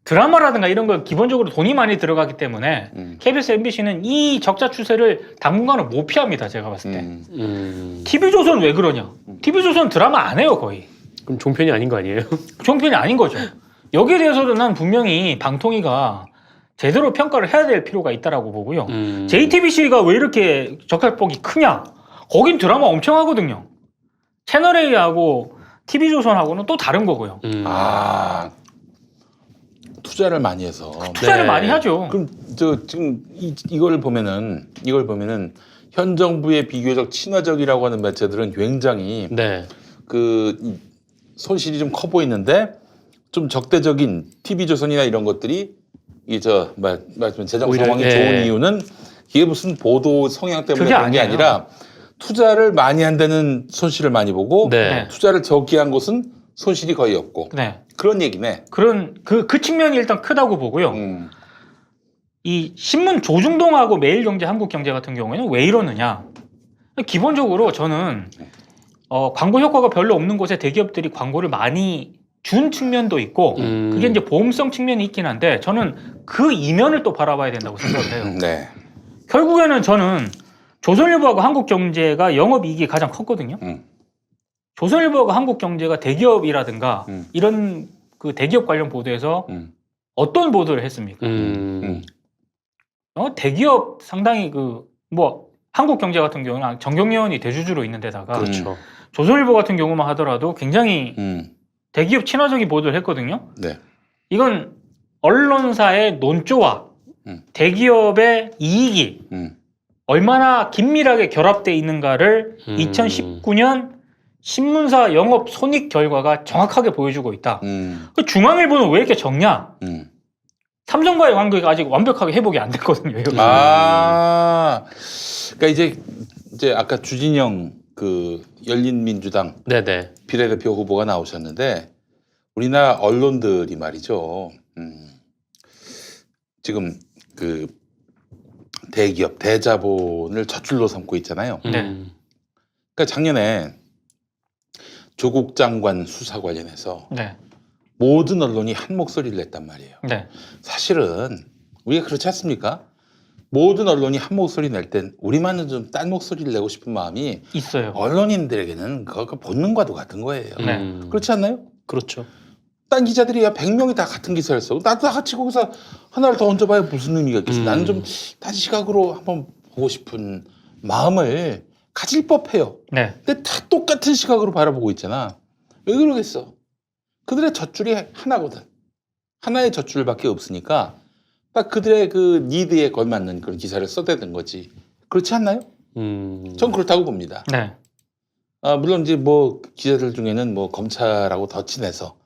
드라마라든가 이런 거 기본적으로 돈이 많이 들어가기 때문에 KBS, MBC는 이 적자 추세를 당분간은 못 피합니다. 제가 봤을 때. TV조선 왜 그러냐? TV조선 드라마 안 해요 거의. 그럼 종편이 아닌 거 아니에요? 종편이 아닌 거죠. 여기에 대해서도 난 분명히 방통위가 제대로 평가를 해야 될 필요가 있다라고 보고요. JTBC가 왜 이렇게 적자폭이 크냐? 거긴 드라마 엄청 하거든요. 채널A하고 TV조선하고는 또 다른 거고요. 투자를 많이 해서. 투자를 네. 많이 하죠. 그럼 지금 이걸 보면은 현 정부의 비교적 친화적이라고 하는 매체들은 굉장히 네. 이 손실이 좀 커 보이는데 좀 적대적인 TV조선이나 이런 것들이 말씀 재정 오히려, 상황이 예. 좋은 이유는 이게 무슨 보도 성향 때문에 그게 그런 게 아니에요. 아니라 투자를 많이 한 데는 손실을 많이 보고 네. 투자를 적게 한 곳은 손실이 거의 없고 네. 그런 얘기네. 그 측면이 일단 크다고 보고요. 이 신문 조중동하고 매일경제, 한국경제 같은 경우에는 왜 이러느냐? 기본적으로 저는 광고 효과가 별로 없는 곳에 대기업들이 광고를 많이 준 측면도 있고 그게 이제 보험성 측면이 있긴 한데 저는 그 이면을 또 바라봐야 된다고 생각을 해요. 네. 결국에는 저는 조선일보하고 한국경제가 영업이익이 가장 컸거든요. 조선일보하고 한국경제가 대기업이라든가 이런 그 대기업 관련 보도에서 어떤 보도를 했습니까? 대기업 상당히 한국경제 같은 경우는 정경련이 대주주로 있는 데다가 그렇죠. 조선일보 같은 경우만 하더라도 굉장히 대기업 친화적인 보도를 했거든요. 네. 이건 언론사의 논조와 대기업의 이익이 얼마나 긴밀하게 결합되어 있는가를 2019년 신문사 영업 손익 결과가 정확하게 보여주고 있다. 그 중앙일보는 왜 이렇게 적냐? 삼성과의 관계가 아직 완벽하게 회복이 안 됐거든요. 그러니까 이제 아까 주진영 그 열린민주당 네네. 비례대표 후보가 나오셨는데 우리나라 언론들이 말이죠. 지금 그 대기업 대자본을 젖줄로 삼고 있잖아요. 네. 그러니까 작년에 조국 장관 수사 관련해서 네. 모든 언론이 한 목소리를 냈단 말이에요. 네. 사실은 우리가 그렇지 않습니까? 모든 언론이 한 목소리 낼 땐 우리만은 좀 딴 목소리를 내고 싶은 마음이 있어요. 언론인들에게는 그거 본능과도 같은 거예요. 네. 그렇지 않나요? 그렇죠. 딴 기자들이 야 100명이 다 같은 기사를 써. 나도 다 같이 거기서 하나를 더 얹어봐야 무슨 의미가 있겠어. 나는 좀 다른 시각으로 한번 보고 싶은 마음을 가질 법해요. 네. 근데 다 똑같은 시각으로 바라보고 있잖아. 왜 그러겠어? 그들의 젖줄이 하나거든. 하나의 젖줄밖에 없으니까 딱 그들의 그 니드에 걸맞는 그런 기사를 써대는 거지. 그렇지 않나요? 전 그렇다고 봅니다. 네. 물론 이제 뭐 기자들 중에는 뭐 검찰하고 더 친해서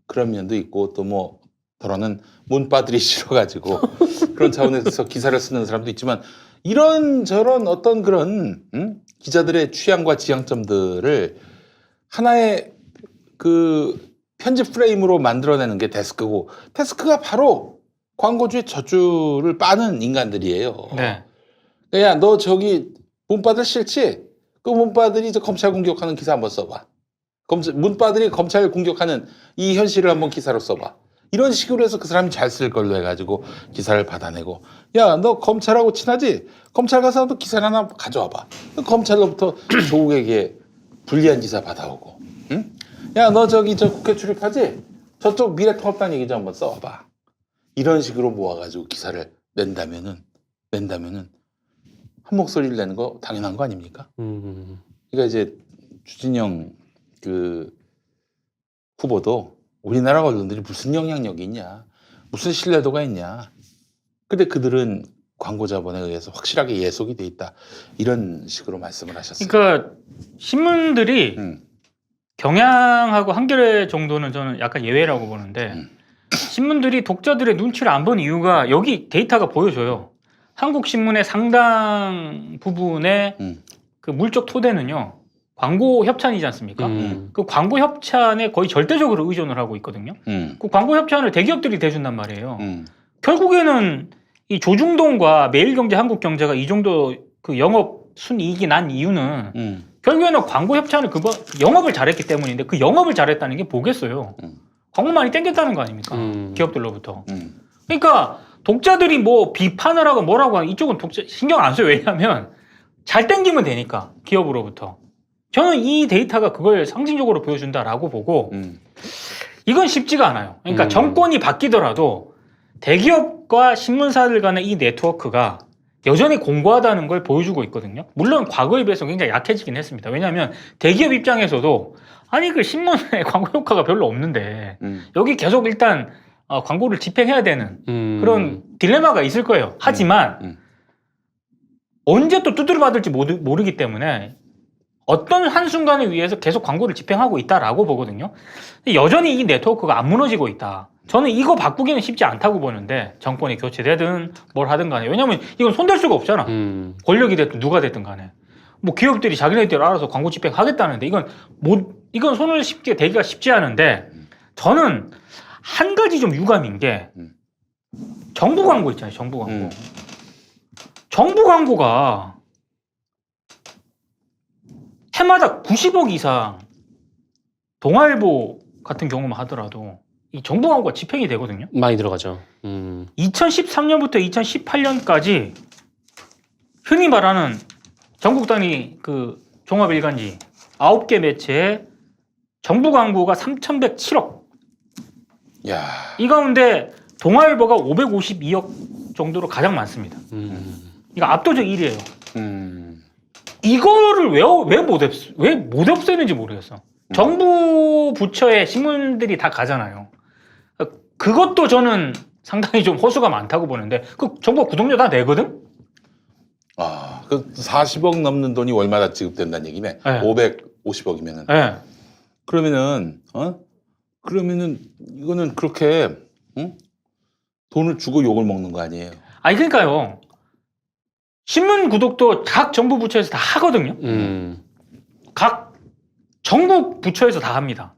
그런 면도 있고 또 뭐 더러는 문바들이 싫어가지고 그런 차원에서 기사를 쓰는 사람도 있지만 이런 저런 어떤 그런 기자들의 취향과 지향점들을 하나의 그 편집 프레임으로 만들어내는 게 데스크고 데스크가 바로 광고주의 젖줄을 빠는 인간들이에요. 네. 야, 너 저기 문바들 싫지? 그 문바들이 저 검찰 공격하는 기사 한번 써봐. 문바들이 검찰 공격하는 이 현실을 한번 기사로 써봐. 이런 식으로 해서 그 사람이 잘 쓸 걸로 해가지고 기사를 받아내고 야, 너 검찰하고 친하지? 검찰 가서 너 기사 하나 가져와봐. 검찰로부터 조국에게 불리한 기사 받아오고 응? 야, 너 저기 저 국회 출입하지? 저쪽 미래통합당 얘기 좀 한번 써와봐. 이런 식으로 모아가지고 기사를 낸다면은 한 목소리를 내는 거 당연한 거 아닙니까? 그러니까 이제 주진영 그 후보도 우리나라 언론들이 무슨 영향력이 있냐, 무슨 신뢰도가 있냐. 근데 그들은 광고 자본에 의해서 확실하게 예속이 돼 있다. 이런 식으로 말씀을 하셨어요. 그러니까 신문들이 경향하고 한겨레 정도는 저는 약간 예외라고 보는데 신문들이 독자들의 눈치를 안 본 이유가 여기 데이터가 보여줘요. 한국 신문의 상당 부분의 그 물적 토대는요. 광고 협찬이지 않습니까? 그 광고 협찬에 거의 절대적으로 의존을 하고 있거든요. 그 광고 협찬을 대기업들이 대준단 말이에요. 결국에는 이 조중동과 매일경제, 한국경제가 이 정도 그 영업 순이익이 난 이유는 결국에는 광고 협찬을 영업을 잘했기 때문인데 그 영업을 잘했다는 게 뭐겠어요? 광고 많이 땡겼다는 거 아닙니까? 기업들로부터. 그러니까 독자들이 뭐 비판을 하고 뭐라고 하는 이쪽은 독자 신경 안 써요. 왜냐하면 잘 땡기면 되니까 기업으로부터. 저는 이 데이터가 그걸 상징적으로 보여준다라고 보고 이건 쉽지가 않아요. 그러니까 정권이 바뀌더라도 대기업과 신문사들 간의 이 네트워크가 여전히 공고하다는 걸 보여주고 있거든요. 물론 과거에 비해서 굉장히 약해지긴 했습니다. 왜냐하면 대기업 입장에서도 아니 그 신문에 광고 효과가 별로 없는데 여기 계속 일단 광고를 집행해야 되는 그런 딜레마가 있을 거예요. 하지만 언제 또 두드려 받을지 모르기 때문에 어떤 한순간을 위해서 계속 광고를 집행하고 있다라고 보거든요. 여전히 이 네트워크가 안 무너지고 있다. 저는 이거 바꾸기는 쉽지 않다고 보는데 정권이 교체되든 뭘 하든 간에 왜냐면 이건 손댈 수가 없잖아. 권력이 됐든 누가 됐든 간에 뭐 기업들이 자기네들이 알아서 광고 집행하겠다는데 이건 손을 쉽게 대기가 쉽지 않은데 저는 한 가지 좀 유감인 게 정부 광고 있잖아요. 정부 광고. 정부 광고가 해마다 90억 이상 동아일보 같은 경우만 하더라도 이 정부 광고가 집행이 되거든요. 많이 들어가죠. 2013년부터 2018년까지 흔히 말하는 전국 단위 그 종합일간지 9개 매체에 정부 광고가 3,107억. 야. 이 가운데 동아일보가 552억 정도로 가장 많습니다. 이거 압도적 1위예요. 이거를 왜 못 없애는지 모르겠어. 정부 부처에 신문들이 다 가잖아요. 그것도 저는 상당히 좀 허수가 많다고 보는데 그 정부가 구독료 다 내거든? 그 40억 넘는 돈이 월마다 지급된다는 얘기네. 네. 550억이면은. 네. 그러면은 그러면은 이거는 그렇게 돈을 주고 욕을 먹는 거 아니에요? 아니 그러니까요. 신문 구독도 각 정부 부처에서 다 하거든요. 각 정부 부처에서 다 합니다.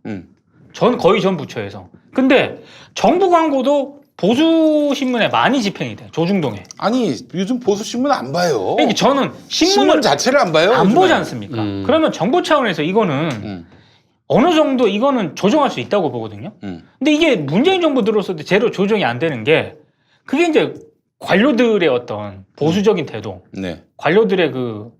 거의 전 부처에서. 근데 정부 광고도 보수 신문에 많이 집행이 돼. 조중동에. 아니 요즘 보수 신문 안 봐요. 그러니까 저는 신문 신문을 자체를 안 봐요. 안 요즘에. 보지 않습니까? 그러면 정부 차원에서 이거는 어느 정도 이거는 조정할 수 있다고 보거든요. 근데 이게 문재인 정부 들어서도 제대로 조정이 안 되는 게 그게 이제 관료들의 어떤 보수적인 태도, 네. 관료들의 그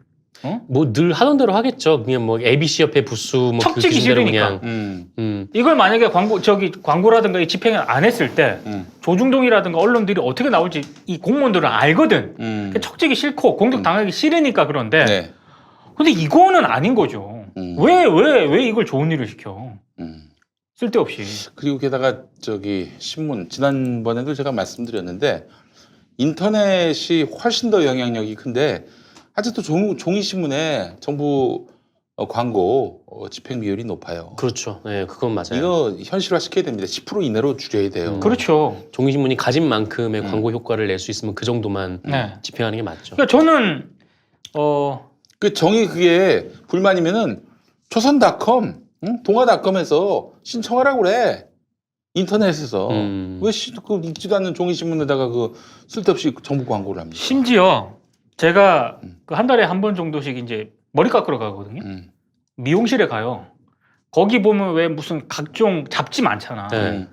뭐 늘 하던 대로 하겠죠. 그냥 뭐 ABC 협회 부수 뭐 척지기 규칙대로 싫으니까. 그냥 이걸 만약에 광고라든가 이 집행을 안 했을 때 조중동이라든가 언론들이 어떻게 나올지 이 공무원들은 알거든. 그러니까 척지기 싫고 공격 당하기 싫으니까 그런데. 네. 근데 이거는 아닌 거죠. 왜 이걸 좋은 일을 시켜? 쓸데없이. 그리고 게다가 신문 지난번에도 제가 말씀드렸는데 인터넷이 훨씬 더 영향력이 큰데 아직도 종이 신문에 정부 광고 집행 비율이 높아요. 그렇죠. 네, 그건 맞아요. 이거 현실화 시켜야 됩니다. 10% 이내로 줄여야 돼요. 그렇죠. 종이신문이 가진 만큼의 광고 효과를 낼 수 있으면 그 정도만 네. 집행하는 게 맞죠. 그러니까 저는 그게 불만이면은 조선닷컴, 동아닷컴에서 신청하라고 그래. 인터넷에서 왜 읽지도 않는 종이 신문에다가 쓸데없이 정부 광고를 합니까? 심지어 제가 한 달에 한 번 정도씩 이제 머리 깎으러 가거든요. 미용실에 가요. 거기 보면 왜 무슨 각종 잡지 많잖아. 네.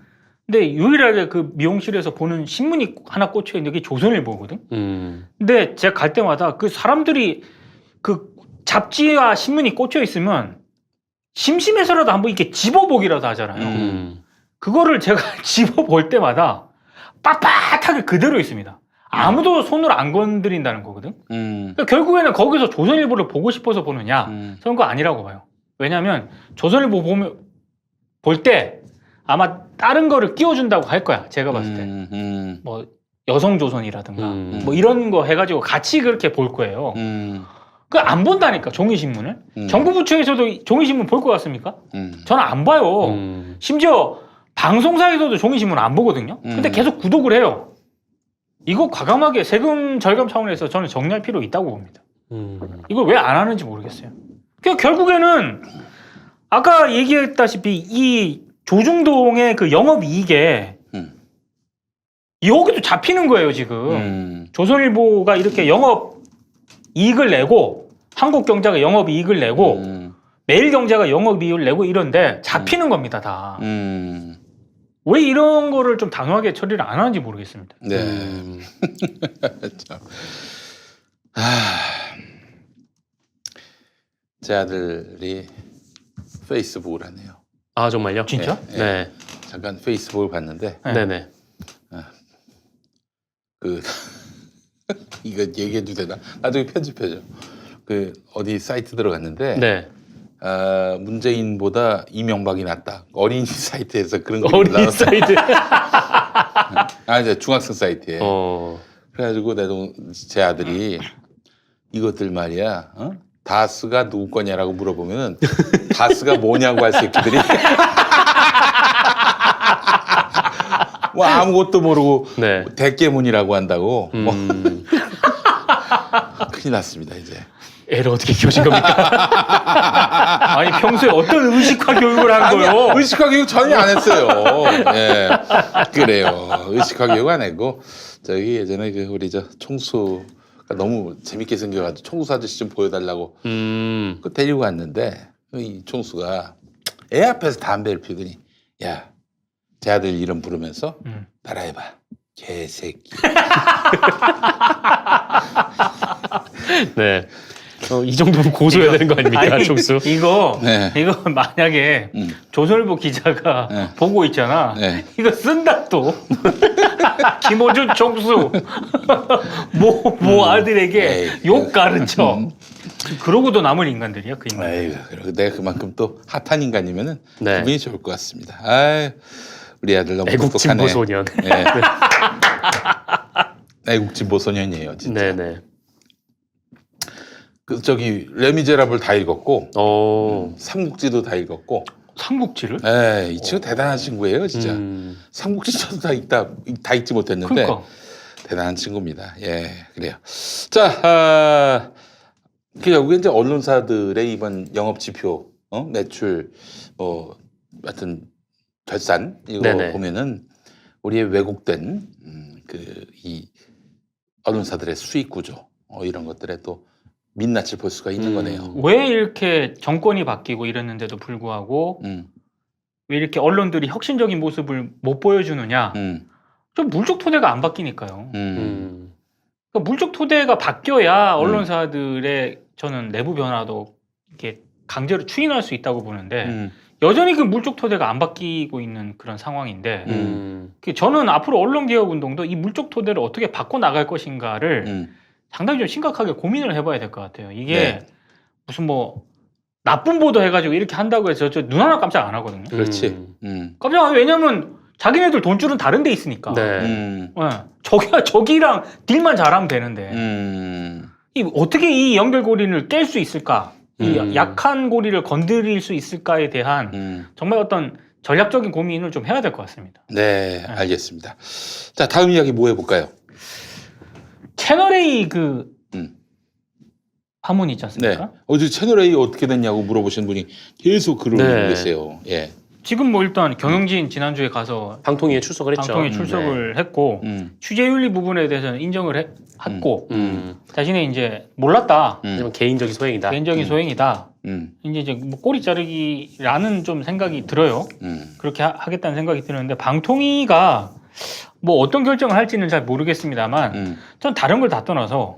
근데 유일하게 그 미용실에서 보는 신문이 하나 꽂혀 있는 게 조선일보거든. 근데 제가 갈 때마다 그 사람들이 그 잡지와 신문이 꽂혀 있으면 심심해서라도 한번 이렇게 집어보기라도 하잖아요. 그거를 제가 집어볼 때마다 빳빳하게 그대로 있습니다. 아무도 손을 안 건드린다는 거거든. 그러니까 결국에는 거기서 조선일보를 보고 싶어서 보느냐? 저는 그거 아니라고 봐요. 왜냐하면 조선일보 볼 때 아마 다른 거를 끼워준다고 할 거야. 제가 봤을 때. 뭐 여성조선이라든가 뭐 이런 거 해가지고 같이 그렇게 볼 거예요. 그 안 본다니까 종이신문을. 정부 부처에서도 종이신문 볼 것 같습니까? 저는 안 봐요. 심지어 방송사에서도 종이신문 안 보거든요. 근데 계속 구독을 해요. 이거 과감하게 세금 절감 차원에서 저는 정리할 필요 있다고 봅니다. 이걸 왜 안 하는지 모르겠어요. 그러니까 결국에는 아까 얘기했다시피 이 조중동의 그 영업이익에 여기도 잡히는 거예요 지금. 조선일보가 이렇게 영업이익을 내고 한국경제가 영업이익을 내고 매일경제가 영업이익을 내고 이런데 잡히는 겁니다 다. 왜 이런 거를 좀 단호하게 처리를 안 하는지 모르겠습니다. 네. 참. 제 아들이 페이스북을 하네요. 아 정말요? 진짜? 네. 네. 잠깐 페이스북을 봤는데 네. 네네. 이거 얘기해도 되나? 나중에 편집해줘. 어디 사이트 들어갔는데 네. 문재인보다 이명박이 낫다. 어린이 사이트에서 그런 거 어린 사이드. 이제 중학생 사이트에. 그래가지고 제 아들이 이것들 말이야. 다스가 누구 거냐라고 물어보면은 다스가 뭐냐고 할 새끼들이 뭐 아무것도 모르고 네. 대깨문이라고 한다고. 큰일 났습니다 이제. 애를 어떻게 키우신 겁니까? 아니 평소에 어떤 의식화 교육을 한 거예요? 의식화 교육 전혀 안 했어요. 예, 그래요. 의식화 교육 안 했고 예전에 우리 총수가 너무 재밌게 생겨가지고 총수 아저씨 좀 보여달라고 데리고 갔는데 이 총수가 애 앞에서 담배를 피더니 야, 제 아들 이름 부르면서 따라해봐. 개새끼. 네. 이 정도면 고소해야 되는 거 아닙니까, 아니, 총수? 이거 네. 만약에 조선일보 기자가 네. 보고 있잖아. 네. 이거 쓴다 또. 김어준 총수 모 아들에게 에이, 욕 가르쳐. 그러고도 남을 인간들이야 그 인간. 아이고, 그리고 내가 그만큼 또 핫한 인간이면은 네. 기분이 좋을 것 같습니다. 아유, 우리 아들 너무 똑똑하네. 애국진보 소년. 네. 애국진보 소년이에요, 진짜. 네네. 레미제라블 다 읽었고, 오. 삼국지도 다 읽었고. 삼국지를? 에, 이 친구 대단한 친구예요, 진짜. 삼국지 저도 다 읽지 못했는데 그러니까. 대단한 친구입니다. 예, 그래요. 자, 결국에 이제 언론사들의 이번 영업 지표, 매출, 하여튼 결산 이거 네네. 보면은 우리의 왜곡된 이 언론사들의 수익 구조 이런 것들에 또 민낯을 볼 수가 있는 거네요. 왜 이렇게 정권이 바뀌고 이랬는데도 불구하고 왜 이렇게 언론들이 혁신적인 모습을 못 보여주느냐? 좀 물적 토대가 안 바뀌니까요. 그러니까 물적 토대가 바뀌어야 언론사들의 저는 내부 변화도 이렇게 강제로 추인할 수 있다고 보는데 여전히 그 물적 토대가 안 바뀌고 있는 그런 상황인데 저는 앞으로 언론개혁 운동도 이 물적 토대를 어떻게 바꿔 나갈 것인가를 상당히 좀 심각하게 고민을 해봐야 될 것 같아요. 이게 네. 무슨 뭐 나쁜 보도 해가지고 이렇게 한다고 해서 저 눈 하나 깜짝 안 하거든요. 그렇지. 깜짝 안 해요. 왜냐면 자기네들 돈줄은 다른 데 있으니까. 네. 저기랑 딜만 잘하면 되는데 어떻게 이 연결고리를 깰 수 있을까? 이 약한 고리를 건드릴 수 있을까에 대한 정말 어떤 전략적인 고민을 좀 해야 될 것 같습니다. 네, 알겠습니다. 자, 다음 이야기 뭐 해볼까요? 채널A 그 파문이 있지 네. 않습니까? 어제 채널A 어떻게 됐냐고 물어보시는 분이 계속 글을 올리고 네. 계세요. 예. 지금 뭐 일단 경영진 지난주에 가서 방통위에 출석을 했죠. 방통에 출석을 했고 취재윤리 부분에 대해서는 인정을 했고 자신의 이제 몰랐다. 하지만 개인적인 소행이다. 개인적인 소행이다. 이제 뭐 꼬리 자르기라는 좀 생각이 들어요. 그렇게 하겠다는 생각이 드는데 방통위가 뭐 어떤 결정을 할지는 잘 모르겠습니다만 전 다른 걸 다 떠나서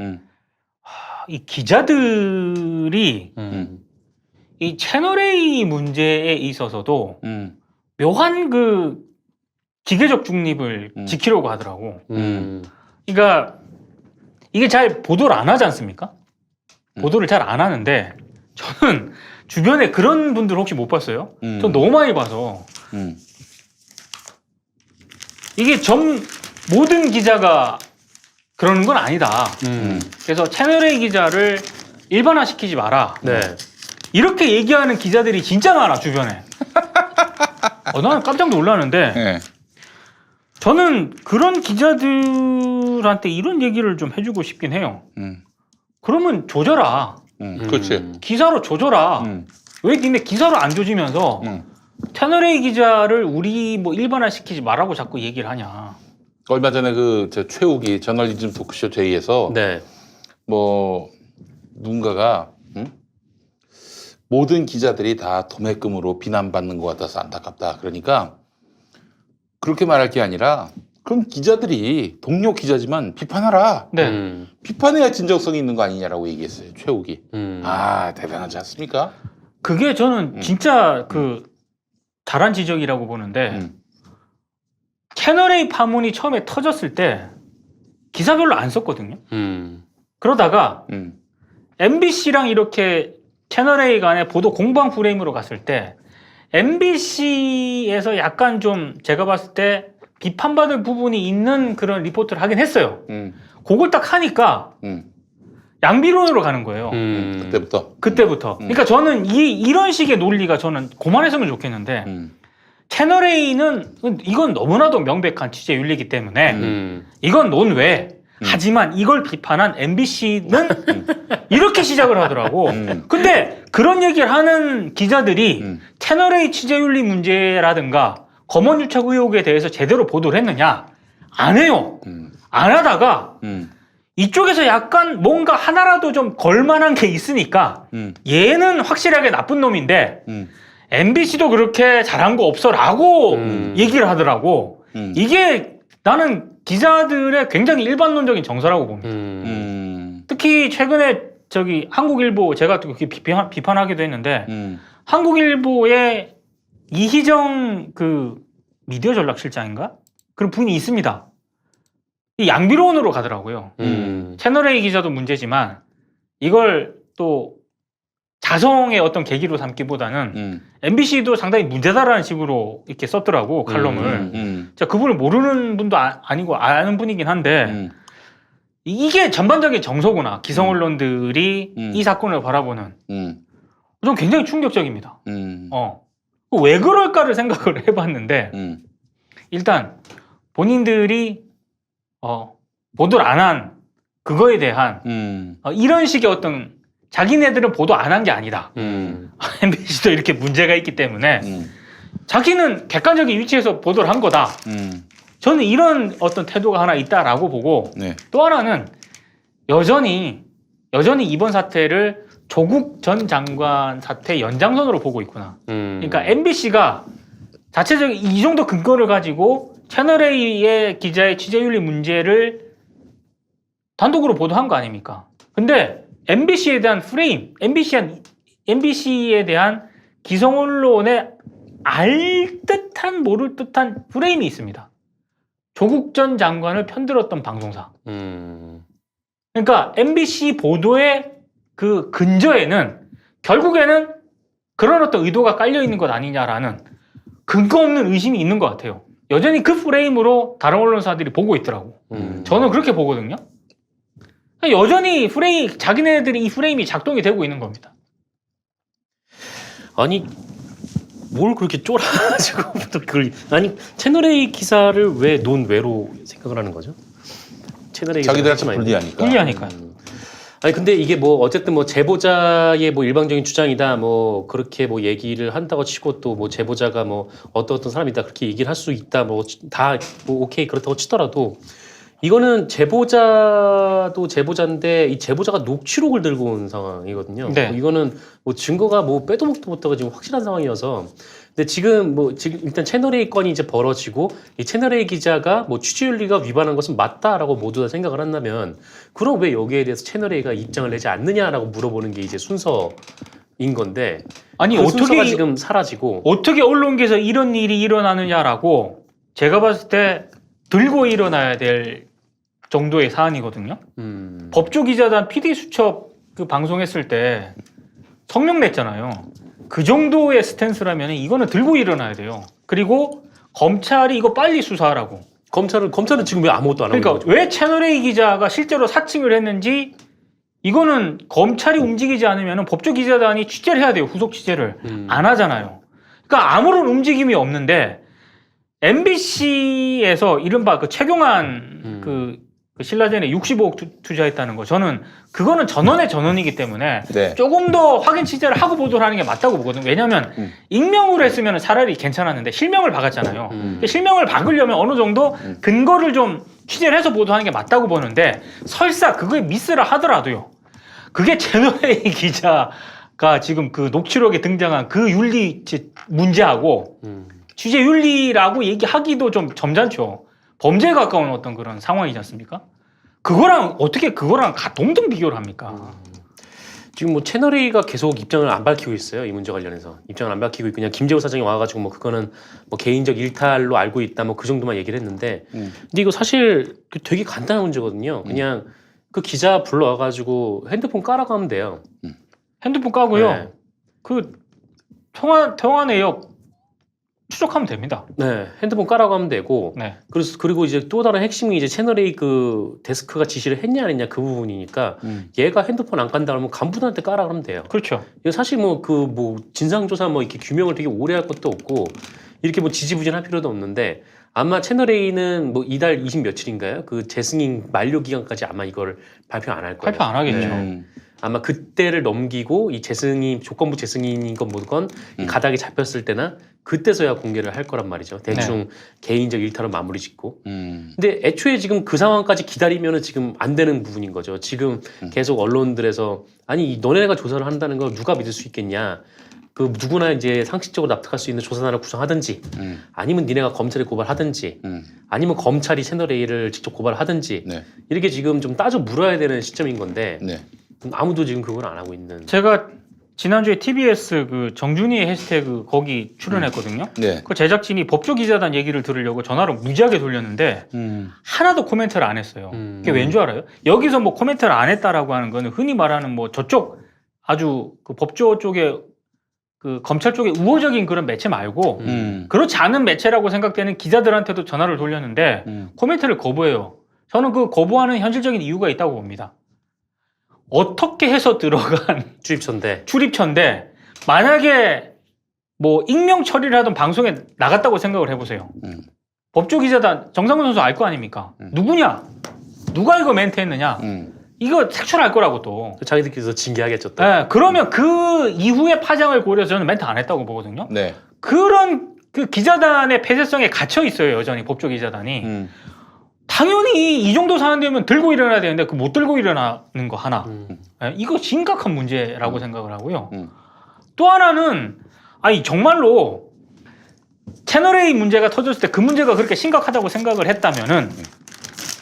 이 기자들이 이 채널A 문제에 있어서도 묘한 그 기계적 중립을 지키려고 하더라고. 그러니까 이게 잘 보도를 안 하지 않습니까? 보도를 잘 안 하는데 저는 주변에 그런 분들 혹시 못 봤어요? 전 너무 많이 봐서 이게 모든 기자가 그러는 건 아니다. 그래서 채널A 기자를 일반화시키지 마라. 네. 이렇게 얘기하는 기자들이 진짜 많아 주변에. 나는 깜짝 놀라는데 네. 저는 그런 기자들한테 이런 얘기를 좀 해주고 싶긴 해요. 그러면 조져라. 그렇지. 기사로 조져라. 왜 니네 기사로 안 조지면서 채널A 기자를 우리 뭐 일반화시키지 말라고 자꾸 얘기를 하냐. 얼마 전에 저 최욱이 저널리즘 토크쇼 제의에서 네. 뭐 누군가가 모든 기자들이 다 도매금으로 비난받는 것 같아서 안타깝다. 그러니까 그렇게 말할 게 아니라 그럼 기자들이 동료 기자지만 비판하라. 네. 비판해야 진정성이 있는 거 아니냐라고 얘기했어요. 최욱이. 아 대단하지 않습니까? 그게 저는 진짜 그 잘한 지적이라고 보는데 채널A 파문이 처음에 터졌을 때 기사 별로 안 썼거든요. 그러다가 MBC랑 이렇게 채널A 간의 보도 공방 프레임으로 갔을 때 MBC에서 약간 좀 제가 봤을 때 비판받을 부분이 있는 그런 리포트를 하긴 했어요. 그걸 딱 하니까 양비론으로 가는 거예요. 그때부터. 그러니까 저는 이런 식의 논리가 저는 그만했으면 좋겠는데 채널A는 이건 너무나도 명백한 취재 윤리이기 때문에 이건 논외. 하지만 이걸 비판한 MBC는 이렇게 시작을 하더라고. 근데 그런 얘기를 하는 기자들이 채널A 취재윤리 문제라든가 검언유착 의혹에 대해서 제대로 보도를 했느냐? 안 해요. 안 하다가 이쪽에서 약간 뭔가 하나라도 좀 걸만한 게 있으니까 얘는 확실하게 나쁜 놈인데 MBC도 그렇게 잘한 거 없어라고 얘기를 하더라고. 이게 나는 기자들의 굉장히 일반론적인 정서라고 봅니다. 특히 최근에 한국일보 제가 또 그렇게 비판하기도 했는데 한국일보의 이희정 그 미디어 전략실장인가? 그런 분이 있습니다. 이 양비론으로 가더라고요. 채널A 기자도 문제지만 이걸 또 자성의 어떤 계기로 삼기보다는 MBC도 상당히 문제다라는 식으로 이렇게 썼더라고 칼럼을. 자, 그분을 모르는 분도 아니고 아는 분이긴 한데 이게 전반적인 정서구나. 기성 언론들이 이 사건을 바라보는. 좀 굉장히 충격적입니다. 왜 그럴까를 생각을 해봤는데 일단 본인들이 보도를 안 한 그거에 대한 이런 식의 어떤 자기네들은 보도 안 한 게 아니다. MBC도 이렇게 문제가 있기 때문에 자기는 객관적인 위치에서 보도를 한 거다. 저는 이런 어떤 태도가 하나 있다라고 보고 네. 또 하나는 여전히 이번 사태를 조국 전 장관 사태 연장선으로 보고 있구나. 그러니까 MBC가 자체적인 이 정도 근거를 가지고 채널A의 기자의 취재윤리 문제를 단독으로 보도한 거 아닙니까? 근데 MBC에 대한 프레임, MBC에 대한 기성 언론의 알 듯한 모를 듯한 프레임이 있습니다. 조국 전 장관을 편들었던 방송사. 그러니까 MBC 보도의 그 근저에는 결국에는 그런 어떤 의도가 깔려 있는 것 아니냐라는 근거 없는 의심이 있는 것 같아요. 여전히 그 프레임으로 다른 언론사들이 보고 있더라고. 저는 그렇게 보거든요. 여전히 자기네들이 이 프레임이 작동이 되고 있는 겁니다. 아니 뭘 그렇게 쫄아가지고 그걸 아니 채널A 기사를 왜 논외로 생각을 하는 거죠? 채널A 자기들한테 불리하니까. 불리하니까요. 아니 근데 이게 뭐 어쨌든 뭐 제보자의 뭐 일방적인 주장이다 뭐 그렇게 뭐 얘기를 한다고 치고 또 뭐 제보자가 뭐 어떤 사람이다 그렇게 얘기를 할 수 있다 뭐 다 뭐 오케이 그렇다고 치더라도 이거는 제보자도 제보자인데 이 제보자가 녹취록을 들고 온 상황이거든요. 네. 뭐 이거는 뭐 증거가 뭐 빼도 먹도 못하고 지금 확실한 상황이어서 근데 지금 일단 채널A 건이 이제 벌어지고 이 채널A 기자가 뭐 취재윤리가 위반한 것은 맞다라고 모두 다 생각을 한다면 그럼 왜 여기에 대해서 채널A가 입장을 내지 않느냐라고 물어보는 게 이제 순서인 건데 아니 그 순서가 어떻게 지금 사라지고 어떻게 언론계에서 이런 일이 일어나느냐라고 제가 봤을 때 들고 일어나야 될 정도의 사안이거든요. 법조기자단 PD수첩 그 방송했을 때 성명 냈잖아요. 그 정도의 스탠스라면 이거는 들고 일어나야 돼요. 그리고 검찰이 이거 빨리 수사하라고. 검찰은 지금 왜 아무것도 안 하고 그러니까 있는 거죠? 왜 채널A 기자가 실제로 사칭을 했는지 이거는 검찰이 움직이지 않으면 법조기자단이 취재를 해야 돼요. 후속 취재를. 안 하잖아요. 그러니까 아무런 움직임이 없는데 MBC에서 이른바 그 최경환 그 신라젠에 65억 투자했다는 거 저는 그거는 전원의 전원이기 때문에 네. 조금 더 확인 취재를 하고 보도를 하는 게 맞다고 보거든요. 왜냐하면 익명으로 했으면 차라리 괜찮았는데 실명을 박았잖아요. 그러니까 실명을 박으려면 어느 정도 근거를 좀 취재를 해서 보도하는 게 맞다고 보는데 설사 그거에 미스를 하더라도요. 그게 채널A 기자가 지금 그 녹취록에 등장한 그 윤리 문제하고 취재 윤리라고 얘기하기도 좀 점잖죠. 범죄에 가까운 어떤 그런 상황이지 않습니까? 그거랑 동등 비교를 합니까? 지금 뭐 채널A가 계속 입장을 안 밝히고 있어요. 이 문제 관련해서 입장을 안 밝히고 있고 그냥 김재호 사장이 와가지고 뭐 그거는 뭐 개인적 일탈로 알고 있다 뭐 그 정도만 얘기를 했는데 근데 이거 사실 되게 간단한 문제거든요. 그냥 그 기자 불러와가지고 핸드폰 깔아고 하면 돼요. 핸드폰 까고요. 네. 그 통화 내역 추적하면 됩니다. 네, 핸드폰 깔아고 하면 되고 네. 그리고 이제 또 다른 핵심이 이제 채널A 그 데스크가 지시를 했냐 안 했냐 그 부분이니까 얘가 핸드폰 안 깐다 그러면 간부들한테 깔아 그러면 돼요. 그렇죠. 이거 사실 뭐 진상조사 뭐 이렇게 규명을 되게 오래 할 것도 없고 이렇게 뭐 지지부진할 필요도 없는데 아마 채널A는 뭐 이달 20 며칠인가요? 그 재승인 만료 기간까지 아마 이걸 발표 안 할 거예요. 발표 안 하겠죠. 네. 아마 그때를 넘기고 이 재승인 조건부 재승인인 건 뭐건 가닥이 잡혔을 때나 그때서야 공개를 할 거란 말이죠. 대충 개인적 일탈로 마무리 짓고. 근데 애초에 지금 그 상황까지 기다리면은 지금 안 되는 부분인 거죠. 지금 계속 언론들에서 아니 너네가 조사를 한다는 걸 누가 믿을 수 있겠냐. 그 누구나 이제 상식적으로 납득할 수 있는 조사단을 구성하든지 아니면 니네가 검찰에 고발하든지 아니면 검찰이 채널A를 직접 고발하든지 네. 이렇게 지금 좀 따져 물어야 되는 시점인 건데 네. 아무도 지금 그걸 안 하고 있는. 제가 지난주에 TBS 그 정준이의 해시태그 거기 출연했거든요. 네. 그 제작진이 법조기자단 얘기를 들으려고 전화를 무지하게 돌렸는데 하나도 코멘트를 안 했어요. 그게 왠 줄 알아요? 여기서 뭐 코멘트를 안 했다라고 하는 거는 흔히 말하는 뭐 저쪽 아주 그 법조 쪽에 그 검찰 쪽에 우호적인 그런 매체 말고 그렇지 않은 매체라고 생각되는 기자들한테도 전화를 돌렸는데 코멘트를 거부해요. 저는 그 거부하는 현실적인 이유가 있다고 봅니다. 어떻게 해서 들어간 출입처인데 만약에 뭐 익명 처리를 하던 방송에 나갔다고 생각을 해보세요. 법조기자단 정상근 선수 알 거 아닙니까? 누구냐? 누가 이거 멘트했느냐? 이거 색출할 거라고 또. 자기들끼리서 징계하겠죠. 또. 네, 그러면 그 이후의 파장을 고려해서 저는 멘트 안 했다고 보거든요. 네. 그런 그 기자단의 폐쇄성에 갇혀 있어요. 여전히 법조기자단이. 당연히 이 정도 사안되면 들고 일어나야 되는데 그 못 들고 일어나는 거 하나. 네, 이거 심각한 문제라고 생각을 하고요. 또 하나는 아니 정말로 채널A 문제가 터졌을 때 그 문제가 그렇게 심각하다고 생각을 했다면은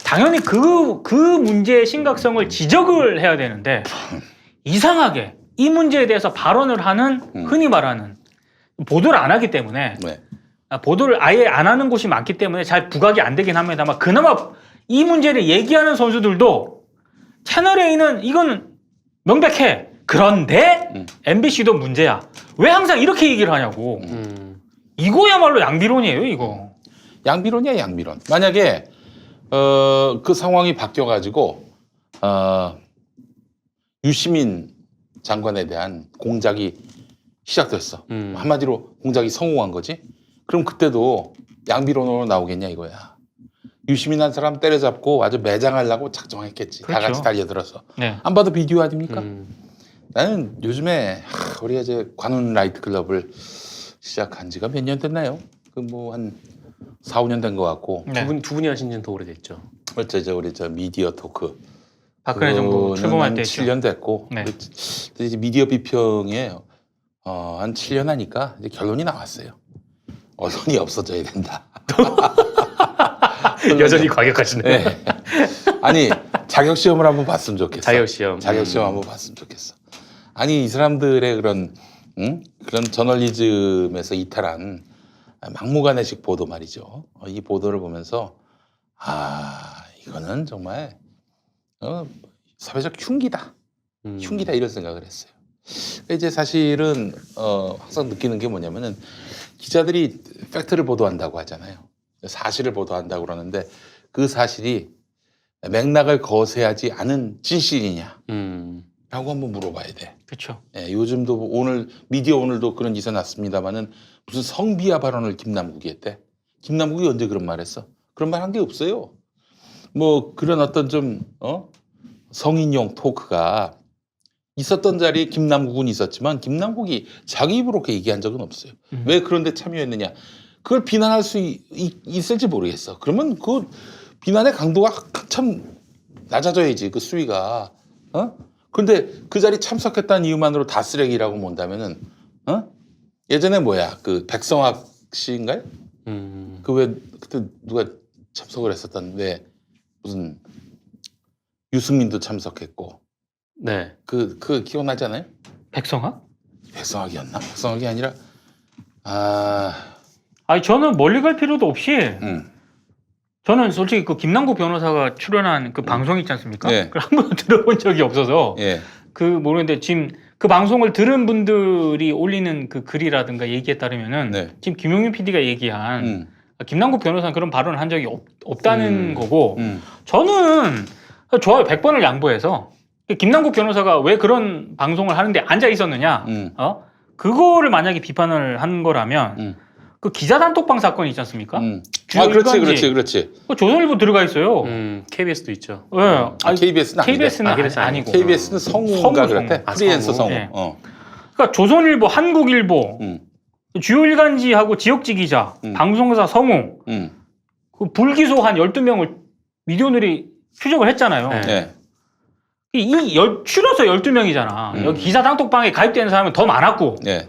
당연히 그 문제의 심각성을 지적을 해야 되는데 이상하게 이 문제에 대해서 발언을 하는 흔히 말하는 보도를 안 하기 때문에 네. 보도를 아예 안 하는 곳이 많기 때문에 잘 부각이 안 되긴 합니다만 그나마 이 문제를 얘기하는 선수들도 채널A는 이건 명백해. 그런데 MBC도 문제야. 왜 항상 이렇게 얘기를 하냐고. 이거야말로 양비론이에요, 이거. 양비론이야, 양비론. 만약에 그 상황이 바뀌어가지고 유시민 장관에 대한 공작이 시작됐어. 한마디로 공작이 성공한 거지. 그럼 그때도 양비론으로 나오겠냐 이거야. 유시민한 사람 때려잡고 아주 매장하려고 작정했겠지. 다 그렇죠. 같이 달려들어서. 네. 안 봐도 비디오 아닙니까? 나는 요즘에 우리가 이제 관훈 라이트 클럽을 시작한 지가 몇 년 됐나요? 그 뭐 한 4, 5년 된 것 같고. 네. 두 분이 하신 지는 더 오래됐죠. 어째 우리 저 미디어 토크. 박근혜 정부 출범할 때 했죠. 7년 됐고. 네. 이제 미디어 비평에 한 7년 하니까 이제 결론이 나왔어요. 언론이 없어져야 된다. 여전히 과격하시네. 네. 아니 자격 시험을 한번 봤으면 좋겠어. 자격시험. 자격 시험 한번 봤으면 좋겠어. 아니 이 사람들의 그런 그런 저널리즘에서 이탈한 막무가내식 보도 말이죠. 이 보도를 보면서 이거는 정말 사회적 흉기다. 흉기다 이런 생각을 했어요. 이제 사실은 항상 느끼는 게 뭐냐면은 기자들이 팩트를 보도한다고 하잖아요. 사실을 보도한다고 그러는데 그 사실이 맥락을 거세하지 않은 진실이냐 라고 한번 물어봐야 돼. 그렇죠. 예, 요즘도 오늘 미디어 오늘도 그런 기사 났습니다마는 무슨 성비하 발언을 김남국이 했대. 김남국이 언제 그런 말 했어? 그런 말 한 게 없어요. 뭐 그런 어떤 좀 성인용 토크가 있었던 자리에 김남국은 있었지만 김남국이 자기 입으로 그렇게 얘기한 적은 없어요. 왜 그런데 참여했느냐? 그걸 비난할 수 있을지 모르겠어. 그러면 그 비난의 강도가 참 낮아져야지 그 수위가. 근데 그 자리 참석했다는 이유만으로 다 쓰레기라고 본다면은 예전에 뭐야 그 백성학 씨인가요? 그 왜 그때 누가 참석을 했었던 왜 무슨 유승민도 참석했고. 네. 그 기억나지 않아요? 백성학? 백성학이었나? 백성학이 아니라 아니 저는 멀리 갈 필요도 없이 음. 저는 솔직히 그 김남국 변호사가 출연한 그 방송 있지 않습니까? 예. 그걸 한 번도 들어본 적이 없어서 예. 그 모르겠는데 지금 그 방송을 들은 분들이 올리는 그 글이라든가 얘기에 따르면은 네. 지금 김용민 PD가 얘기한 김남국 변호사는 그런 발언을 한 적이 없다는 거고 저는 좋아요 100번을 양보해서 김남국 변호사가 왜 그런 방송을 하는데 앉아 있었느냐 그거를 만약에 비판을 한 거라면 그 기자 단톡방 사건 있지 않습니까? 주요 일간지. 그렇지. 조선일보 들어가 있어요. KBS도 있죠. 네. 아니, KBS는 KBS는 KBS 는 아니고. KBS는 성우가 성우. 그랬대. 프리랜서 성우. 네. 그러니까 조선일보, 한국일보, 주요 일간지하고 지역지 기자, 방송사 성우, 그 불기소 한 12명을 미디어오늘이 추적을 했잖아요. 네. 줄여서 12명이잖아. 여기 기자 단톡방에 가입되는 사람은 더 많았고. 네.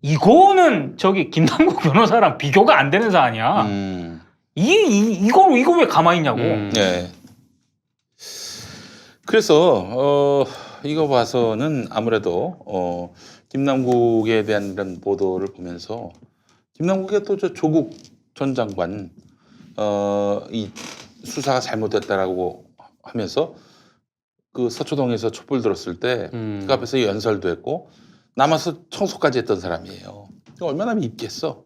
이거는 저기 김남국 변호사랑 비교가 안 되는 사안이야. 이거 왜 가만히 있냐고. 네. 그래서 이거 봐서는 아무래도 김남국에 대한 이런 보도를 보면서 김남국의 또 저 조국 전 장관 이 수사가 잘못됐다라고 하면서 그 서초동에서 촛불 들었을 때 그 앞에서 연설도 했고 남아서 청소까지 했던 사람이에요. 얼마나 밉겠어.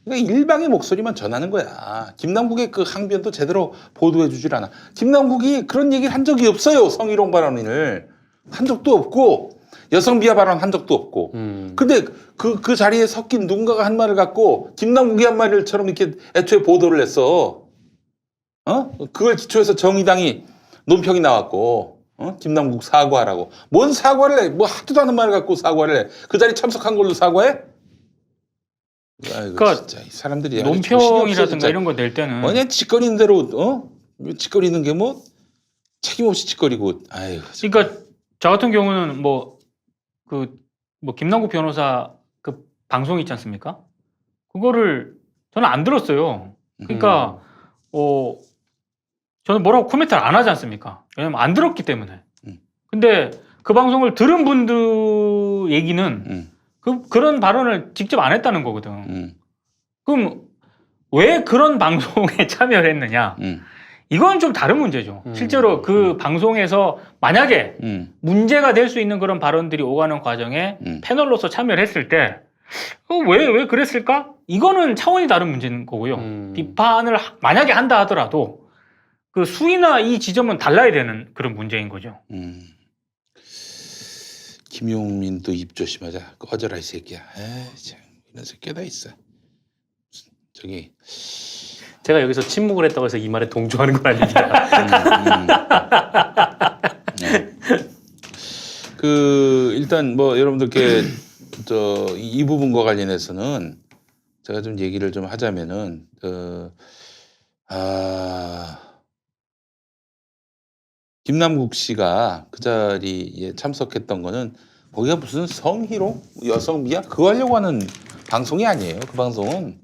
그러니까 일방의 목소리만 전하는 거야. 김남국의 그 항변도 제대로 보도해 주질 않아. 김남국이 그런 얘기를 한 적이 없어요. 성희롱 발언을 한 적도 없고 여성 비하 발언 한 적도 없고. 근데 그 자리에 섞인 누군가가 한 말을 갖고 김남국이 한 말을처럼 이렇게 애초에 보도를 했어. 그걸 기초해서 정의당이 논평이 나왔고. 김남국 사과하라고. 뭔 사과를 해? 뭐 하지도 않은 말을 갖고 사과를 해. 그 자리 참석한 걸로 사과해? 아이고, 그러니까 진짜 이 사람들이 논평이라든가 이런 거 낼 때는 그냥 짓거리는 대로 짓거리는 게 뭐 책임 없이 짓거리고. 아이고. 그러니까 저 같은 경우는 뭐 김남국 변호사 그 방송 있지 않습니까? 그거를 저는 안 들었어요. 그러니까 저는 뭐라고 코멘트를 안 하지 않습니까? 왜냐면 안 들었기 때문에. 근데 그 방송을 들은 분들 얘기는 그런 발언을 직접 안 했다는 거거든. 그럼 왜 그런 방송에 참여를 했느냐? 이건 좀 다른 문제죠. 실제로 그 방송에서 만약에 문제가 될 수 있는 그런 발언들이 오가는 과정에 패널로서 참여를 했을 때 왜 그랬을까? 이거는 차원이 다른 문제인 거고요. 비판을 만약에 한다 하더라도 그 수위나 이 지점은 달라야 되는 그런 문제인 거죠. 김용민도 입 조심하자. 꺼져라 이 새끼야. 에이, 참, 이런 새끼 다 있어. 저기 제가 여기서 침묵을 했다고 해서 이 말에 동조하는 건 아닙니다. 그 일단 뭐 여러분들께 이 부분과 관련해서는 제가 좀 얘기를 좀 하자면은 김남국 씨가 그 자리에 참석했던 거는 거기가 무슨 성희롱, 여성 미학 그거 하려고 하는 방송이 아니에요. 그 방송은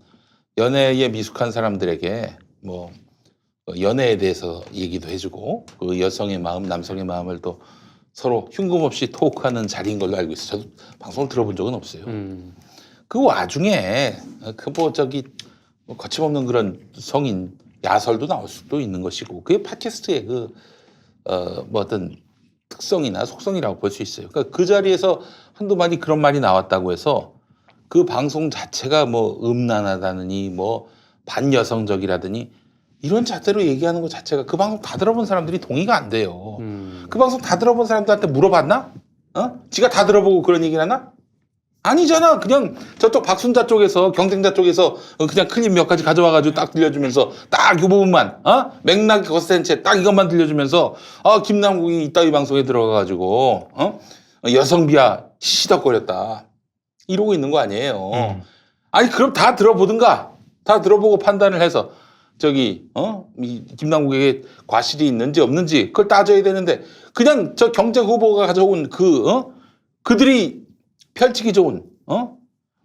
연애에 미숙한 사람들에게 뭐 연애에 대해서 얘기도 해주고 그 여성의 마음, 남성의 마음을 또 서로 흉금없이 토크하는 자리인 걸로 알고 있어요. 저도 방송을 들어본 적은 없어요. 그 와중에 그 뭐 저기 거침없는 그런 성인 야설도 나올 수도 있는 것이고 그게 팟캐스트의 뭐 어떤 특성이나 속성이라고 볼 수 있어요. 그러니까 그 자리에서 한두 마디 그런 말이 나왔다고 해서 그 방송 자체가 뭐 음란하다느니 뭐 반여성적이라더니 이런 자세로 얘기하는 것 자체가 그 방송 다 들어본 사람들이 동의가 안 돼요. 그 방송 다 들어본 사람들한테 물어봤나? 지가 다 들어보고 그런 얘기를 하나? 아니잖아. 그냥 저쪽 박순자 쪽에서 경쟁자 쪽에서 그냥 클립 몇 가지 가져와가지고 딱 들려주면서 딱 이 부분만 맥락이 거센 채 딱 이것만 들려주면서 김남국이 이따위 방송에 들어가가지고 여성 비하 시덕거렸다 이러고 있는 거 아니에요. 아니 그럼 다 들어보든가 다 들어보고 판단을 해서 저기 이 김남국에게 과실이 있는지 없는지 그걸 따져야 되는데 그냥 저 경쟁 후보가 가져온 그들이 펼치기 좋은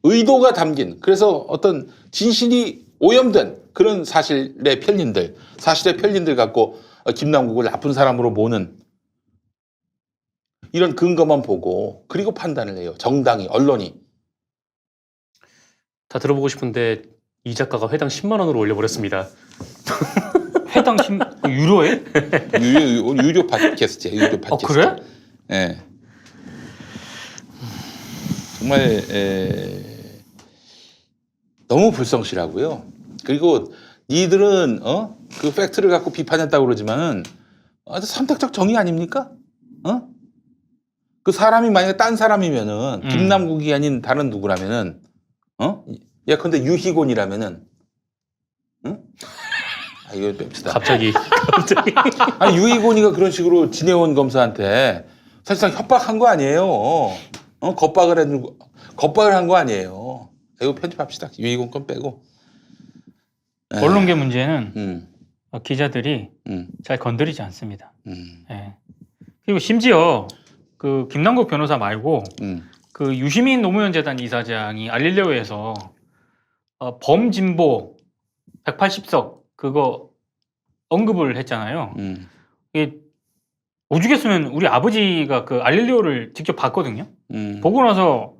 의도가 담긴 그래서 어떤 진실이 오염된 그런 사실의 편린들 갖고 김남국을 나쁜 사람으로 보는 이런 근거만 보고 그리고 판단을 해요. 정당이 언론이. 다 들어보고 싶은데 이 작가가 회당 10만 원으로 올려버렸습니다. 회당 유료에? 유료 팟캐스트예요. 유료 팟캐스트. 그래? 네. 정말 너무 불성실하고요. 그리고 니들은 그 팩트를 갖고 비판했다고 그러지만은 선택적 정의 아닙니까? 그 사람이 만약에 딴 사람이면은 김남국이 아닌 다른 누구라면은 야 근데 유희곤이라면은 이거 뺍시다. 갑자기. 아니 유희곤이가 그런 식으로 진해원 검사한테 사실상 협박한 거 아니에요. 겁박을 한 거 아니에요. 이거 편집합시다. 유희곤 건 빼고. 언론계 문제는 기자들이 잘 건드리지 않습니다. 예. 그리고 심지어 그 김남국 변호사 말고 그 유시민 노무현 재단 이사장이 알릴레오에서 범진보 180석 그거 언급을 했잖아요. 이게 오죽했으면 우리 아버지가 그 알릴레오를 직접 봤거든요. 보고 나서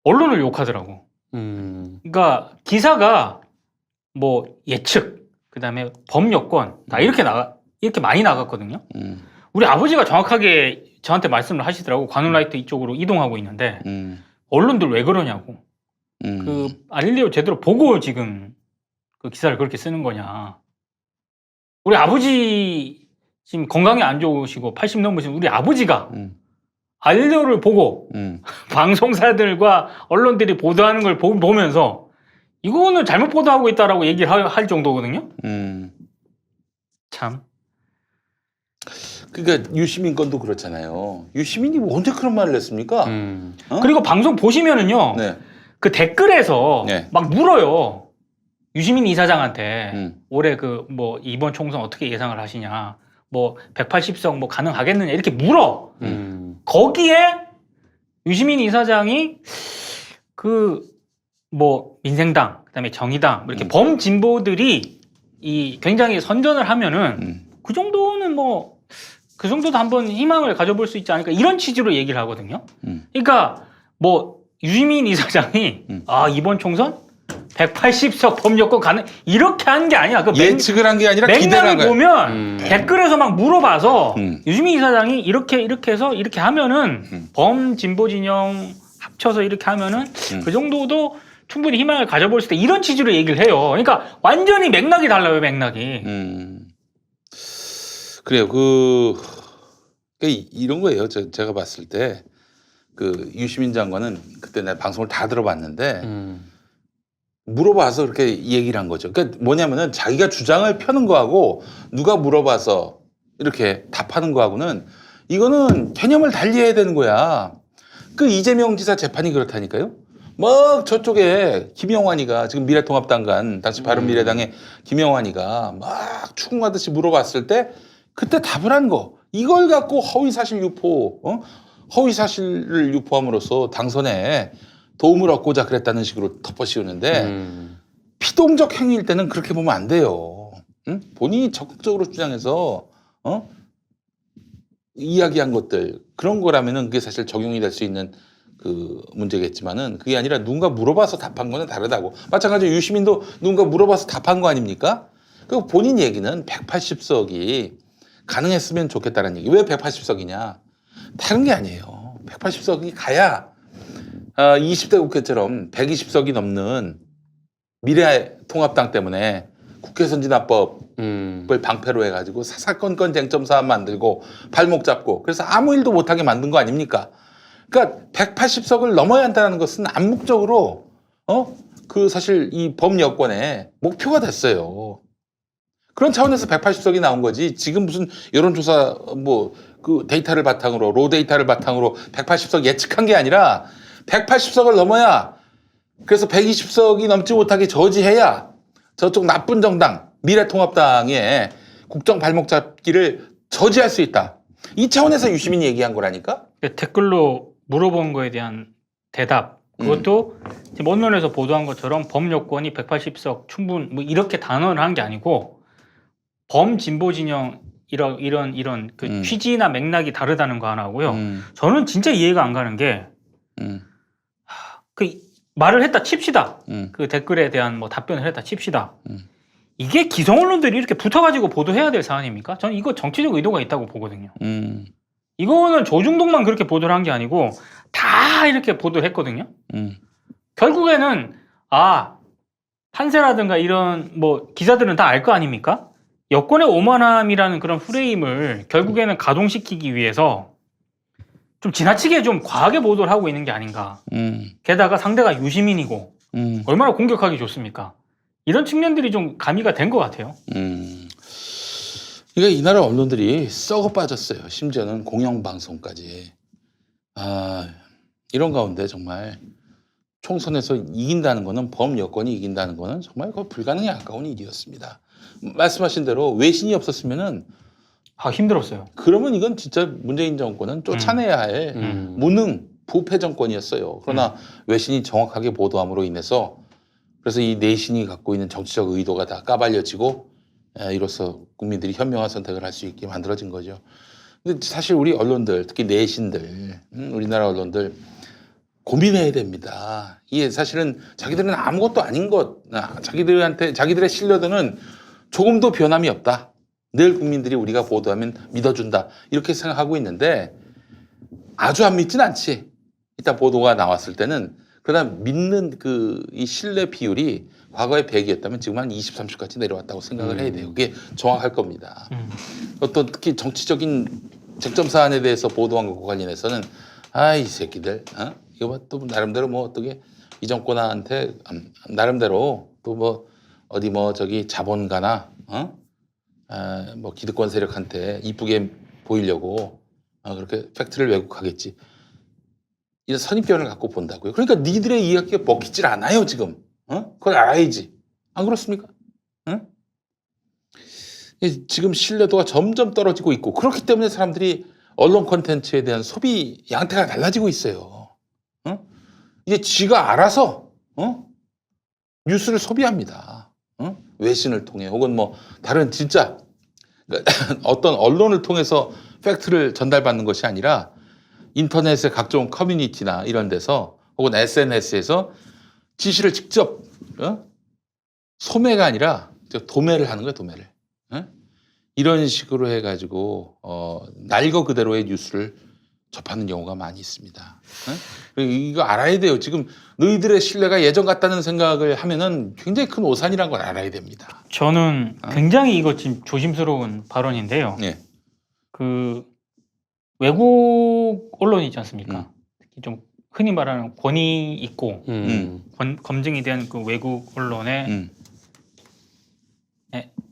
언론을 욕하더라고. 그러니까 기사가 뭐 예측, 그다음에 범여권 다 이렇게 많이 나갔거든요. 우리 아버지가 정확하게 저한테 말씀을 하시더라고. 관훈라이트 이쪽으로 이동하고 있는데 언론들 왜 그러냐고. 그 알릴레오 제대로 보고 지금 그 기사를 그렇게 쓰는 거냐. 우리 아버지 지금 건강이 안 좋으시고 80 넘으신 우리 아버지가 알릴레오를 보고 방송사들과 언론들이 보도하는 걸 보면서 이거는 잘못 보도하고 있다라고 얘기를 할 정도거든요. 참. 그러니까 유시민 건도 그렇잖아요. 유시민이 언제 그런 말을 했습니까? 그리고 방송 보시면은요. 네. 그 댓글에서 네. 막 물어요. 유시민 이사장한테 올해 그 뭐 이번 총선 어떻게 예상을 하시냐. 뭐 180석 뭐 가능하겠느냐 이렇게 물어. 거기에 유시민 이사장이 그 뭐 민생당 그다음에 정의당 이렇게 범진보들이 이 굉장히 선전을 하면은 그 정도는 뭐 그 정도도 한번 희망을 가져볼 수 있지 않을까 이런 취지로 얘기를 하거든요. 그러니까 뭐 유시민 이사장이 이번 총선 180석 범여권 가능 이렇게 한 게 아니야. 그 예측을 한 게 아니라 기대를 한 맥락을 거야. 보면 댓글에서 막 물어봐서 유시민 이사장이 이렇게 해서 이렇게 하면은 범진보 진영 합쳐서 이렇게 하면은 그 정도도 충분히 희망을 가져볼 수 있다 이런 취지로 얘기를 해요. 그러니까 완전히 맥락이 달라요, 맥락이. 그래요. 이런 거예요. 제가 봤을 때 그 유시민 장관은 그때 내가 방송을 다 들어봤는데 물어봐서 그렇게 얘기를 한 거죠. 그러니까 뭐냐면은 자기가 주장을 펴는 거하고 누가 물어봐서 이렇게 답하는 거하고는 이거는 개념을 달리해야 되는 거야. 그 이재명 지사 재판이 그렇다니까요. 막 저쪽에 김영환이가 지금 미래통합당 간 당시 바른미래당의 김영환이가 막 추궁하듯이 물어봤을 때 그때 답을 한 거. 이걸 갖고 허위사실 유포, 허위사실을 유포함으로써 당선에 도움을 얻고자 그랬다는 식으로 덮어씌우는데 피동적 행위일 때는 그렇게 보면 안 돼요. 응? 본인이 적극적으로 주장해서 이야기한 것들 그런 거라면은 그게 사실 적용이 될 수 있는 그 문제겠지만은 그게 아니라 누군가 물어봐서 답한 거는 다르다고. 마찬가지로 유시민도 누군가 물어봐서 답한 거 아닙니까? 그 본인 얘기는 180석이 가능했으면 좋겠다는 얘기. 왜 180석이냐? 다른 게 아니에요. 180석이 가야 20대 국회처럼 120석이 넘는 미래통합당 때문에 국회선진화법을 방패로 해가지고 사사건건 쟁점 사안 만들고 발목 잡고 그래서 아무 일도 못하게 만든 거 아닙니까? 그러니까 180석을 넘어야 한다는 것은 암묵적으로 그 사실 이 범여권의 목표가 됐어요. 그런 차원에서 180석이 나온 거지. 지금 무슨 여론조사 뭐 그 데이터를 바탕으로 로 데이터를 바탕으로 180석 예측한 게 아니라 180석을 넘어야 그래서 120석이 넘지 못하게 저지해야 저쪽 나쁜 정당 미래통합당의 국정 발목 잡기를 저지할 수 있다. 이 차원에서 유시민이 얘기한 거라니까. 댓글로 물어본 거에 대한 대답 그것도 지금 언론에서 보도한 것처럼 범여권이 180석 충분 뭐 이렇게 단언을 한 게 아니고 범진보 진영 이런 그 취지나 맥락이 다르다는 거 하나 하고요. 저는 진짜 이해가 안 가는 게 그 말을 했다 칩시다. 그 댓글에 대한 뭐 답변을 했다 칩시다. 이게 기성 언론들이 이렇게 붙어가지고 보도해야 될 사안입니까? 저는 이거 정치적 의도가 있다고 보거든요. 이거는 조중동만 그렇게 보도를 한 게 아니고 다 이렇게 보도를 했거든요. 결국에는 판세라든가 이런 뭐 기자들은 다 알 거 아닙니까? 여권의 오만함이라는 그런 프레임을 결국에는 가동시키기 위해서 좀 지나치게 좀 과하게 보도를 하고 있는 게 아닌가. 게다가 상대가 유시민이고 얼마나 공격하기 좋습니까? 이런 측면들이 좀 가미가 된 것 같아요. 그러니까 이 나라 언론들이 썩어 빠졌어요. 심지어는 공영방송까지. 이런 가운데 정말 총선에서 이긴다는 거는 범여권이 이긴다는 거는 정말 그 불가능에 가까운 일이었습니다. 말씀하신 대로 외신이 없었으면은 힘들었어요. 그러면 이건 진짜 문재인 정권은 쫓아내야 할 무능 부패 정권이었어요. 그러나 외신이 정확하게 보도함으로 인해서 그래서 이 내신이 갖고 있는 정치적 의도가 다 까발려지고 이로써 국민들이 현명한 선택을 할 수 있게 만들어진 거죠. 근데 사실 우리 언론들, 특히 내신들, 우리나라 언론들 고민해야 됩니다. 이게 사실은 자기들은 아무것도 아닌 것, 자기들의 신뢰도는 조금도 변함이 없다. 늘 국민들이 우리가 보도하면 믿어준다. 이렇게 생각하고 있는데 아주 안 믿진 않지. 이따 보도가 나왔을 때는 그러나 믿는 이 신뢰 비율이 과거에 100이었다면 지금 한 20, 30까지 내려왔다고 생각을 해야 돼요. 그게 정확할 겁니다. 어떤 특히 정치적인 쟁점 사안에 대해서 보도한 것과 관련해서는 이 새끼들, 이거 또 나름대로 뭐 어떻게 이 정권한테 나름대로 또 뭐 어디 뭐 저기 자본가나 뭐 기득권 세력한테 이쁘게 보이려고 그렇게 팩트를 왜곡하겠지. 이런 선입견을 갖고 본다고요. 그러니까 니들의 이야기가 먹히질 않아요 지금. 그걸 알아야지. 안 그렇습니까? 지금 신뢰도가 점점 떨어지고 있고 그렇기 때문에 사람들이 언론 콘텐츠에 대한 소비 양태가 달라지고 있어요. 이제 지가 알아서 뉴스를 소비합니다. 외신을 통해 혹은 뭐 다른 진짜 어떤 언론을 통해서 팩트를 전달받는 것이 아니라 인터넷의 각종 커뮤니티나 이런 데서 혹은 SNS에서 지시를 직접 소매가 아니라 도매를 하는 거예요. 도매를. 이런 식으로 해가지고 날거 그대로의 뉴스를 접하는 경우가 많이 있습니다. 이거 알아야 돼요. 지금 너희들의 신뢰가 예전 같다는 생각을 하면은 굉장히 큰 오산이라는 걸 알아야 됩니다. 저는 굉장히 이거 지금 조심스러운 발언인데요. 예. 그 외국 언론이 있지 않습니까? 특히 좀 흔히 말하는 권위 있고 검증이 된 그 외국 언론의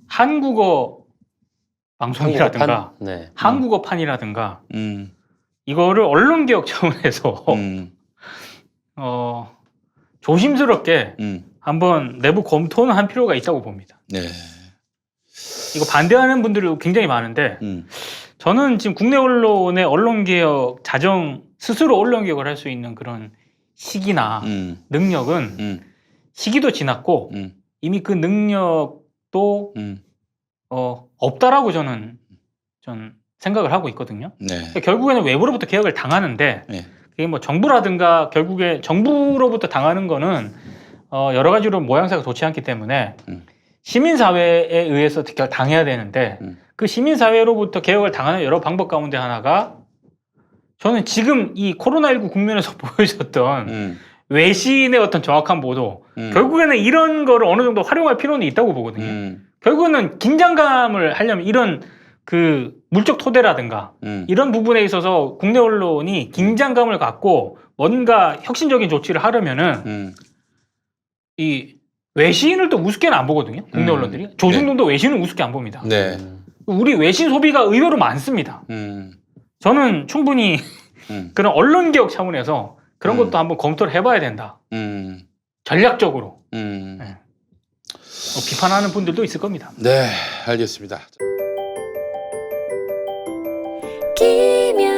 한국어 방송이라든가 네. 한국어판이라든가 이거를 언론개혁 차원에서 조심스럽게 한번 내부 검토는 한 필요가 있다고 봅니다. 네. 이거 반대하는 분들이 굉장히 많은데 저는 지금 국내 언론의 언론개혁 스스로 언론개혁을 할 수 있는 그런 시기나 능력은 시기도 지났고 이미 그 능력도 없다라고 저는 생각을 하고 있거든요. 네. 그러니까 결국에는 외부로부터 개혁을 당하는데 네. 그게 뭐 정부라든가 결국에 정부로부터 당하는 거는 여러 가지로 모양새가 좋지 않기 때문에 시민사회에 의해서 당해야 되는데 그 시민사회로부터 개혁을 당하는 여러 방법 가운데 하나가 저는 지금 이 코로나19 국면에서 보여줬던 외신의 어떤 정확한 보도 결국에는 이런 거를 어느 정도 활용할 필요는 있다고 보거든요. 결국에는 긴장감을 하려면 이런 그 물적 토대라든가 이런 부분에 있어서 국내 언론이 긴장감을 갖고 뭔가 혁신적인 조치를 하려면은 이 외신을 또 우습게는 안 보거든요. 국내 언론들이. 조중동도 외신을 우습게 안 봅니다. 네. 우리 외신 소비가 의외로 많습니다. 저는 충분히 그런 언론개혁 차원에서 그런 것도 한번 검토를 해봐야 된다. 전략적으로. 네. 비판하는 분들도 있을 겁니다. 네, 알겠습니다. 김현